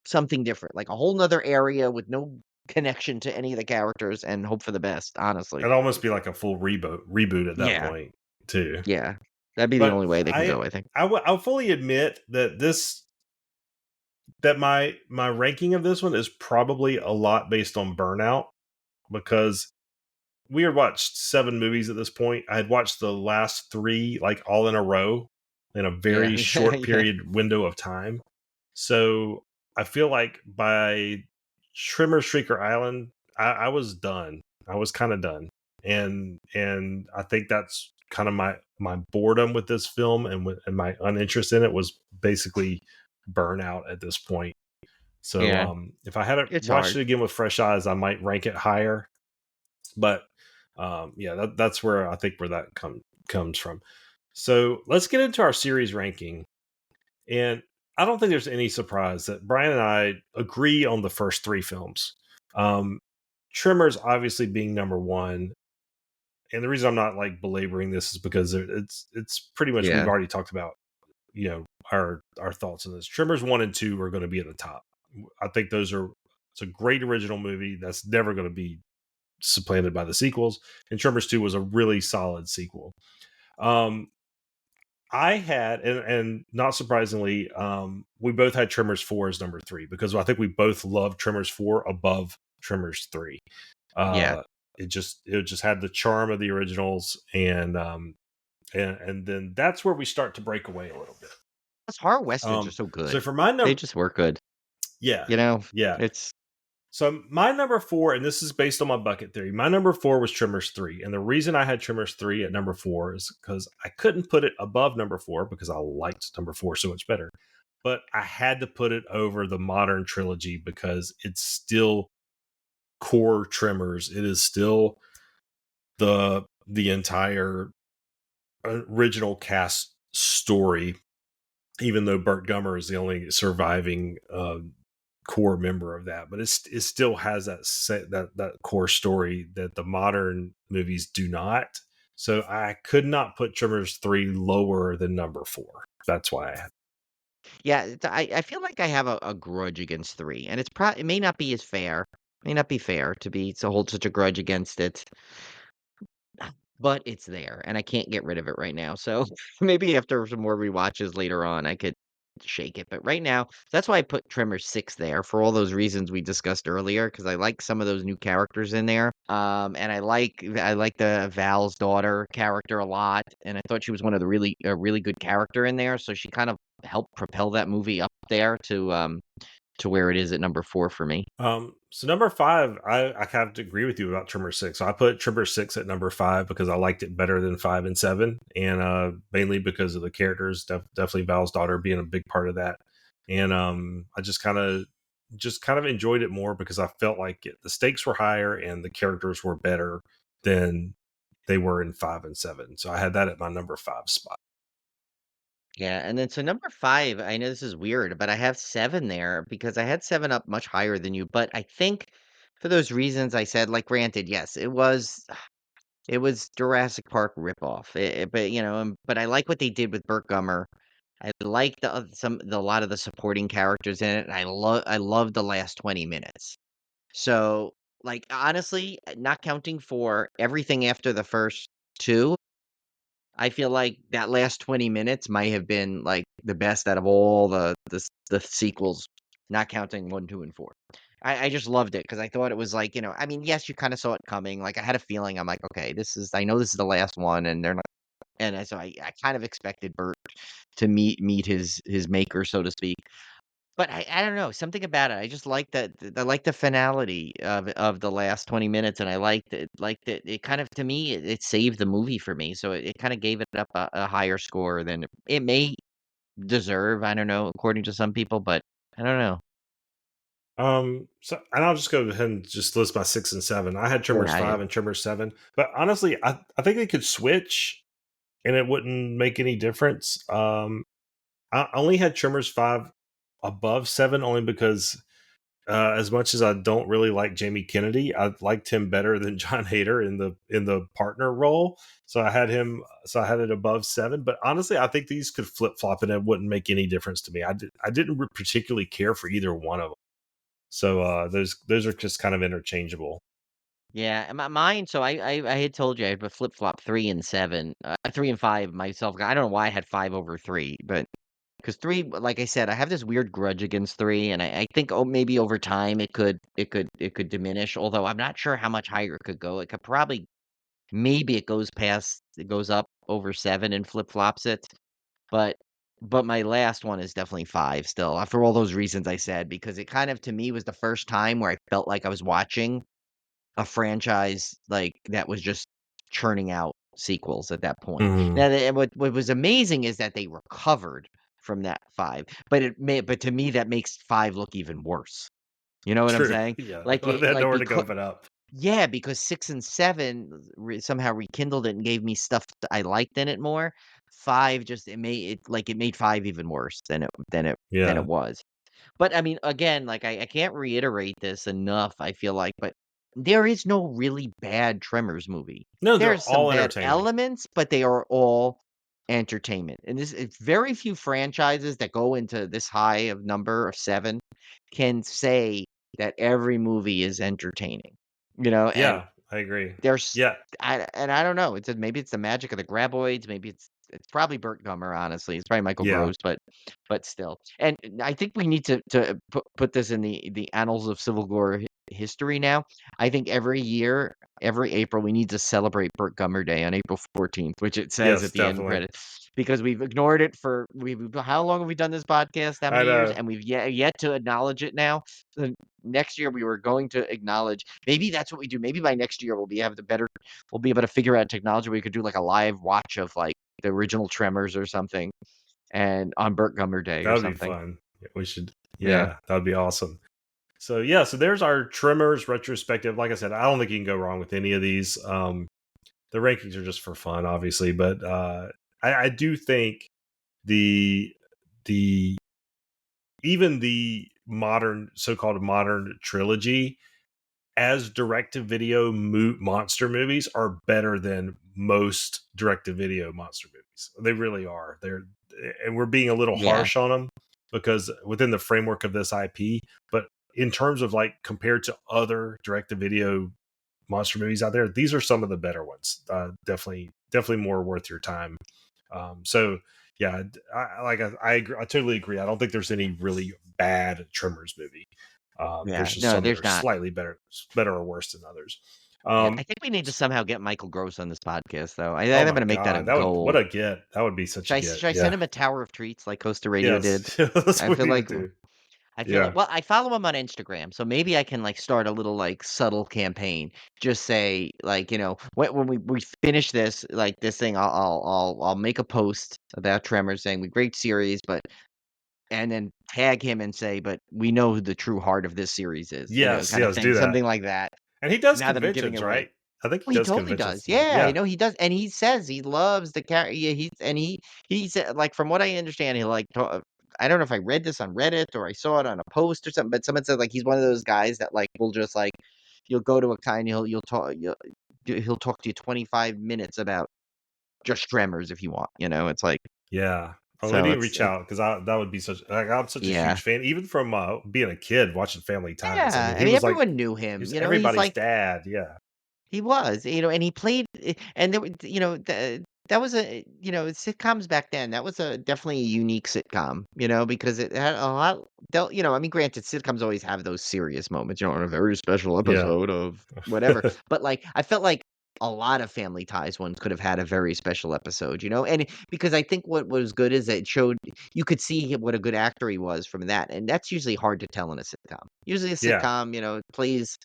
[SPEAKER 3] something different, like a whole 'nother area with no connection to any of the characters and hope for the best, honestly.
[SPEAKER 2] it'd almost be like a full reboot at that
[SPEAKER 3] Yeah,
[SPEAKER 2] point too.
[SPEAKER 3] yeah. That'd be the
[SPEAKER 2] But
[SPEAKER 3] only way they can go, I think.
[SPEAKER 2] I'll fully admit that my ranking of this one is probably a lot based on burnout because we had watched 7 movies at this point. I had watched the last 3 like all in a row. in a
[SPEAKER 3] Yeah,
[SPEAKER 2] very short
[SPEAKER 3] yeah,
[SPEAKER 2] period window of time. So I feel like by Trimmer Shrieker Island, I was done. I was kind of done, and I think that's kind of my boredom with this film and my uninterest in it was basically burnout at this point. So
[SPEAKER 3] yeah.
[SPEAKER 2] if I had to
[SPEAKER 3] It's
[SPEAKER 2] watch
[SPEAKER 3] hard.
[SPEAKER 2] it again with fresh eyes, I might rank it higher. But yeah, that's where I think where that comes from. So let's get into our series ranking. And I don't think there's any surprise that Brian and I agree on the first three films. Um, Tremors obviously being number one, and the reason I'm not like belaboring this is because it's pretty much we've
[SPEAKER 3] Yeah.
[SPEAKER 2] already talked about our thoughts on this. Tremors 1 and 2 are going to be at the top. I think those are it's a great original movie that's never going to be supplanted by the sequels. And Tremors 2 was a really solid sequel. Um, I had, and not surprisingly, we both had Tremors 4 as number three because I think we both love Tremors 4 above Tremors 3.
[SPEAKER 3] Yeah.
[SPEAKER 2] Uh, it just had the charm of the originals, and then that's where we start to break away a little bit.
[SPEAKER 3] Those horror westerns are so
[SPEAKER 2] So
[SPEAKER 3] good.
[SPEAKER 2] for my
[SPEAKER 3] They
[SPEAKER 2] number,
[SPEAKER 3] just work good.
[SPEAKER 2] yeah,
[SPEAKER 3] You know,
[SPEAKER 2] yeah.
[SPEAKER 3] it's
[SPEAKER 2] So my number four, and this is based on my bucket theory. My number four was Tremors 3, and the reason I had Tremors 3 at number four is because I couldn't put it above number four because I liked number four so much better. But I had to put it over the modern trilogy because it's still core Tremors. It is still the entire original cast story, even though Burt Gummer is the only surviving core member of that, but it still has that core story that the modern movies do not. So I could not put Tremors 3 lower than number four. That's why I had.
[SPEAKER 3] yeah, I feel like I have a grudge against 3, and it may not be as fair. May not be fair to hold such a grudge against it. But it's there, and I can't get rid of it right now, so maybe after some more rewatches later on, I could shake it, but right now that's why I put Tremor 6 there for all those reasons we discussed earlier. Because I like some of those new characters in there, and I like the Val's daughter character a lot, and I thought she was one of the really good character in there, so she kind of helped propel that movie up there to where it is at number 4 for me.
[SPEAKER 2] So number five, I have to agree with you about Tremor 6. So I put Tremor 6 at number five because I liked it better than 5 and 7, and mainly because of the characters. Definitely Val's daughter being a big part of that, and I just kind of enjoyed it more because I felt like the stakes were higher and the characters were better than they were in 5 and 7. So I had that at my number five spot.
[SPEAKER 3] Yeah, and then so number 5, I know this is weird, but I have 7 there because I had 7 up much higher than you, but I think for those reasons I said, like, granted, yes, it was Jurassic Park ripoff, but, but I like what they did with Burt Gummer. I like a lot of the supporting characters in it, and I love the last 20 minutes. So, like, honestly, not counting for everything after the first 2, I feel like that last 20 minutes might have been, like, the best out of all the sequels, not counting 1, 2, and 4. I just loved it because I thought it was like, I mean, yes, you kinda saw it coming, like, I had a feeling, I'm like, "Okay, I know this is the last one, and they're not," so I kind of expected Bert to meet his maker, so to speak. But I don't know, something about it, I just like I like the finality of the last 20 minutes, and I liked it kind of to me, it saved the movie for me, so it kinda gave it up a higher score than it may deserve, I don't know, according to some people, but I don't know.
[SPEAKER 2] So and I'll just go ahead and just list my 6 and 7. I had Tremors
[SPEAKER 3] Yeah, yeah.
[SPEAKER 2] 5 and Tremors 7, but honestly, I think they could switch and it wouldn't make any difference. I only had Tremors 5 above 7 only because as much as I don't really like Jamie Kennedy, I liked him better than John Hader in the partner role. So I had it above 7, but honestly, I think these could flip-flop and it wouldn't make any difference to me. I didn't particularly care for either one of them. So those are just kind of interchangeable.
[SPEAKER 3] Yeah, and mine, so I had told you I had flip-flop 3 and 7, 3 and 5 myself, I don't know why I had 5 over 3, but because 3, like I said, I have this weird grudge against 3, and I think, oh, maybe over time it could diminish, although I'm not sure how much higher it could go. It could probably maybe it goes up over 7 and flip-flops it. But my last one is definitely 5 still, for all those reasons I said, because it kind of, to me, was the first time where I felt like I was watching a franchise, like, that was just churning out sequels at that point.
[SPEAKER 2] Mhm.
[SPEAKER 3] Now, what was amazing is that they recovered from that 5, but to me, that makes 5 look even worse. You know what I'm
[SPEAKER 2] True.
[SPEAKER 3] saying?
[SPEAKER 2] Yeah.
[SPEAKER 3] Like,
[SPEAKER 2] They had nowhere to go
[SPEAKER 3] because
[SPEAKER 2] but up.
[SPEAKER 3] yeah, because 6 and 7 somehow rekindled it and gave me stuff that I liked in it more. 5 just it made 5 even worse than it
[SPEAKER 2] Yeah.
[SPEAKER 3] was. But, I mean, again, like, I can't reiterate this enough, I feel like, but there is no really bad Tremors movie.
[SPEAKER 2] No, they're
[SPEAKER 3] There's some
[SPEAKER 2] all
[SPEAKER 3] bad
[SPEAKER 2] entertaining.
[SPEAKER 3] elements, but they are all entertainment, and this it's very few franchises that go into this high of number of 7 can say that every movie is entertaining, and
[SPEAKER 2] Yeah, I agree.
[SPEAKER 3] there's
[SPEAKER 2] Yeah.
[SPEAKER 3] I don't know, maybe it's the magic of the graboids, maybe it's probably Burt Gummer, honestly, it's probably Michael
[SPEAKER 2] Yeah.
[SPEAKER 3] Gross, but still. And I think we need to put this in the annals of Civil War history now. I think every year, every April, we need to celebrate Burt Gummer Day on April 14th, which it says
[SPEAKER 2] Yes,
[SPEAKER 3] at the end
[SPEAKER 2] definitely.
[SPEAKER 3] credits, because we've ignored it for how long have we done this podcast? How
[SPEAKER 2] I
[SPEAKER 3] many years?
[SPEAKER 2] know.
[SPEAKER 3] And we've yet to acknowledge it now. So next year we were going to acknowledge. Maybe that's what we do. Maybe by next year we'll be able to figure out technology where we could do like a live watch of like the original Tremors or something, and on Burt Gummer Day
[SPEAKER 2] That
[SPEAKER 3] or
[SPEAKER 2] would be
[SPEAKER 3] something.
[SPEAKER 2] fun. We should
[SPEAKER 3] Yeah.
[SPEAKER 2] yeah, that would be awesome. So yeah, so there's our Tremors retrospective. Like I said, I don't think you can go wrong with any of these. The rankings are just for fun, obviously, but I do think the the even the modern so-called modern trilogy as direct-to-video monster movies are better than most direct-to-video monster movies. They really are. And we're being a little
[SPEAKER 3] Yeah.
[SPEAKER 2] harsh on them because within the framework of this IP, but in terms of like compared to other direct-to-video monster movies out there, these are some of the better ones. Definitely more worth your time. So yeah, I agree. I totally agree. I don't think there's any really bad Tremors movie.
[SPEAKER 3] Yeah.
[SPEAKER 2] There's just
[SPEAKER 3] No,
[SPEAKER 2] some that
[SPEAKER 3] there's
[SPEAKER 2] are
[SPEAKER 3] not.
[SPEAKER 2] slightly better or worse than others.
[SPEAKER 3] Yeah. I
[SPEAKER 2] Um,
[SPEAKER 3] think we need to somehow get Michael Gross on this podcast, though.
[SPEAKER 2] oh
[SPEAKER 3] I'm
[SPEAKER 2] my
[SPEAKER 3] gonna make that a
[SPEAKER 2] god, that would what
[SPEAKER 3] goal.
[SPEAKER 2] a get. That would be such a get.
[SPEAKER 3] Should I send
[SPEAKER 2] Yeah.
[SPEAKER 3] him a tower of treats like Costa Radio did?
[SPEAKER 2] Yes. That's
[SPEAKER 3] I
[SPEAKER 2] what
[SPEAKER 3] feel
[SPEAKER 2] we need
[SPEAKER 3] like
[SPEAKER 2] to do.
[SPEAKER 3] well,
[SPEAKER 2] Yeah.
[SPEAKER 3] I follow him on Instagram, so maybe I can like start a little like subtle campaign. Just say like, when we finish this like this thing, I'll make a post about Tremors saying we great series, but and then tag him and say, but we know who the true heart of this series is,
[SPEAKER 2] Yes.
[SPEAKER 3] kind of
[SPEAKER 2] Yes.
[SPEAKER 3] thing,
[SPEAKER 2] Do that.
[SPEAKER 3] something like that.
[SPEAKER 2] And he does
[SPEAKER 3] Now that I'm giving it
[SPEAKER 2] conventions,
[SPEAKER 3] away.
[SPEAKER 2] right? I think he
[SPEAKER 3] Oh, he
[SPEAKER 2] does
[SPEAKER 3] totally
[SPEAKER 2] conventions
[SPEAKER 3] does.
[SPEAKER 2] too.
[SPEAKER 3] Yeah, I
[SPEAKER 2] Yeah.
[SPEAKER 3] know he does, and he says he loves the character. Yeah, he's like from what I understand, he like I don't know if I read this on Reddit or I saw it on a post or something, but someone said like he's one of those guys that like will just like you'll go to a kind he'll talk to you 25 minutes about just Tremors if you want. It's like
[SPEAKER 2] Yeah. Oh, we
[SPEAKER 3] so
[SPEAKER 2] need to
[SPEAKER 3] it's
[SPEAKER 2] reach out because that would be I'm such a
[SPEAKER 3] yeah.
[SPEAKER 2] huge fan, even from being a kid watching Family Ties. I
[SPEAKER 3] Yeah,
[SPEAKER 2] mean,
[SPEAKER 3] I
[SPEAKER 2] he
[SPEAKER 3] mean,
[SPEAKER 2] was like
[SPEAKER 3] everyone knew him, he's
[SPEAKER 2] everybody's
[SPEAKER 3] like
[SPEAKER 2] dad. Yeah.
[SPEAKER 3] he was, and he played, and there, that was sitcoms back then. That was a definitely a unique sitcom, because it had a lot. I mean, granted, sitcoms always have those serious moments, on a very special
[SPEAKER 2] Yeah.
[SPEAKER 3] episode of whatever. But like, I felt like a lot of Family Ties ones could have had a very special episode, and because I think what was good is that it showed you could see what a good actor he was from that, and that's usually hard to tell in a sitcom. Usually, a
[SPEAKER 2] Yeah.
[SPEAKER 3] sitcom, plays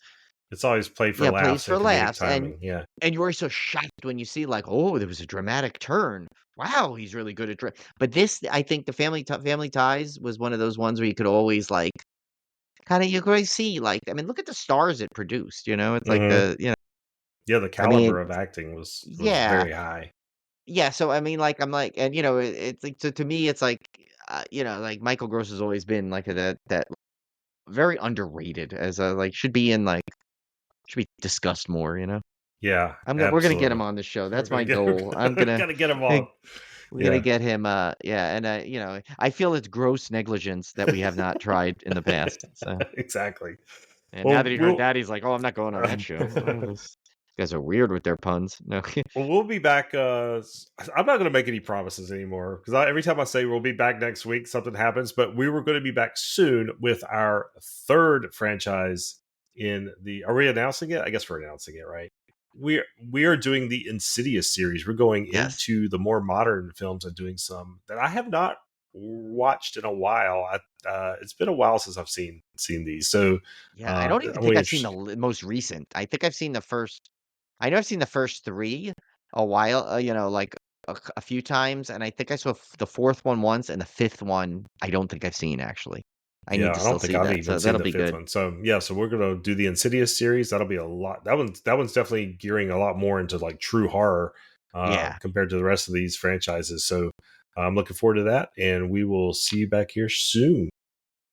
[SPEAKER 2] It's always played for
[SPEAKER 3] yeah, plays
[SPEAKER 2] laughs
[SPEAKER 3] for
[SPEAKER 2] and comedic
[SPEAKER 3] laughs,
[SPEAKER 2] timing. Yeah.
[SPEAKER 3] and you're always so shocked when you see like, "Oh, there was a dramatic turn. Wow, he's really good at but this, I think the Family Ties was one of those ones where you could always like kinda you could always see like I mean, look at the stars it produced, it's like
[SPEAKER 2] Hmm. Yeah. The
[SPEAKER 3] I mean,
[SPEAKER 2] caliber of acting was
[SPEAKER 3] yeah.
[SPEAKER 2] very high.
[SPEAKER 3] Yeah, so I mean, like, I'm like and, it's like to me, it's like, like Michael Gross has always been like that very underrated as a like should be discussed more,
[SPEAKER 2] Yeah.
[SPEAKER 3] We're gonna get him
[SPEAKER 2] Absolutely.
[SPEAKER 3] on the show.
[SPEAKER 2] We're
[SPEAKER 3] That's
[SPEAKER 2] gonna
[SPEAKER 3] my
[SPEAKER 2] get
[SPEAKER 3] goal. I'm gonna
[SPEAKER 2] gotta get him
[SPEAKER 3] we're
[SPEAKER 2] on.
[SPEAKER 3] gonna
[SPEAKER 2] Yeah.
[SPEAKER 3] get him, yeah, and, I feel it's gross negligence that we have not tried in the past, so
[SPEAKER 2] Exactly.
[SPEAKER 3] and now
[SPEAKER 2] Well,
[SPEAKER 3] that he heard
[SPEAKER 2] we'll
[SPEAKER 3] that, he's like, "Oh, I'm not going on that show." These guys are weird with their puns. No.
[SPEAKER 2] well, we'll be back. I'm not going to make any promises anymore because every time I say we'll be back next week, something happens. But we were going to be back soon with our third franchise in the. Are we announcing it? I guess we're announcing it, right? we are doing the Insidious series. We're going
[SPEAKER 3] Yes.
[SPEAKER 2] into the more modern films and doing some that I have not watched in a while. It's been a while since I've seen these. So
[SPEAKER 3] Yeah, I don't even
[SPEAKER 2] I'm
[SPEAKER 3] think
[SPEAKER 2] really
[SPEAKER 3] I've seen the
[SPEAKER 2] interested.
[SPEAKER 3] most recent. I think I've seen the first. I know I've seen the first three a while, like a few times, and I think I saw the fourth one once, and the fifth one I don't think I've seen actually. I need
[SPEAKER 2] Yeah,
[SPEAKER 3] to
[SPEAKER 2] I
[SPEAKER 3] still
[SPEAKER 2] don't think
[SPEAKER 3] see
[SPEAKER 2] I've
[SPEAKER 3] that,
[SPEAKER 2] even
[SPEAKER 3] so
[SPEAKER 2] seen
[SPEAKER 3] that'll
[SPEAKER 2] the
[SPEAKER 3] be
[SPEAKER 2] fifth
[SPEAKER 3] good.
[SPEAKER 2] one. So yeah, so we're gonna do the Insidious series. That'll be a lot. That one's definitely gearing a lot more into like true horror
[SPEAKER 3] Yeah,
[SPEAKER 2] compared to the rest of these franchises. So I'm looking forward to that, and we will see you back here soon.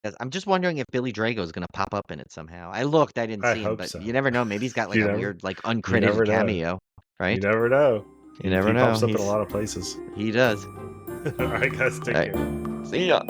[SPEAKER 3] 'cause I'm just wondering if Billy Drago is gonna pop up in it somehow. I looked, I didn't
[SPEAKER 2] I
[SPEAKER 3] see him,
[SPEAKER 2] hope
[SPEAKER 3] but
[SPEAKER 2] so.
[SPEAKER 3] you never know. Maybe he's got like
[SPEAKER 2] you
[SPEAKER 3] a
[SPEAKER 2] never,
[SPEAKER 3] weird, like
[SPEAKER 2] you
[SPEAKER 3] uncredited
[SPEAKER 2] never know.
[SPEAKER 3] cameo,
[SPEAKER 2] You
[SPEAKER 3] right?
[SPEAKER 2] never know.
[SPEAKER 3] You never
[SPEAKER 2] He
[SPEAKER 3] know.
[SPEAKER 2] pops up in a lot of places.
[SPEAKER 3] He does.
[SPEAKER 2] All right, guys,
[SPEAKER 3] All
[SPEAKER 2] take
[SPEAKER 3] right,
[SPEAKER 2] care.
[SPEAKER 3] see ya.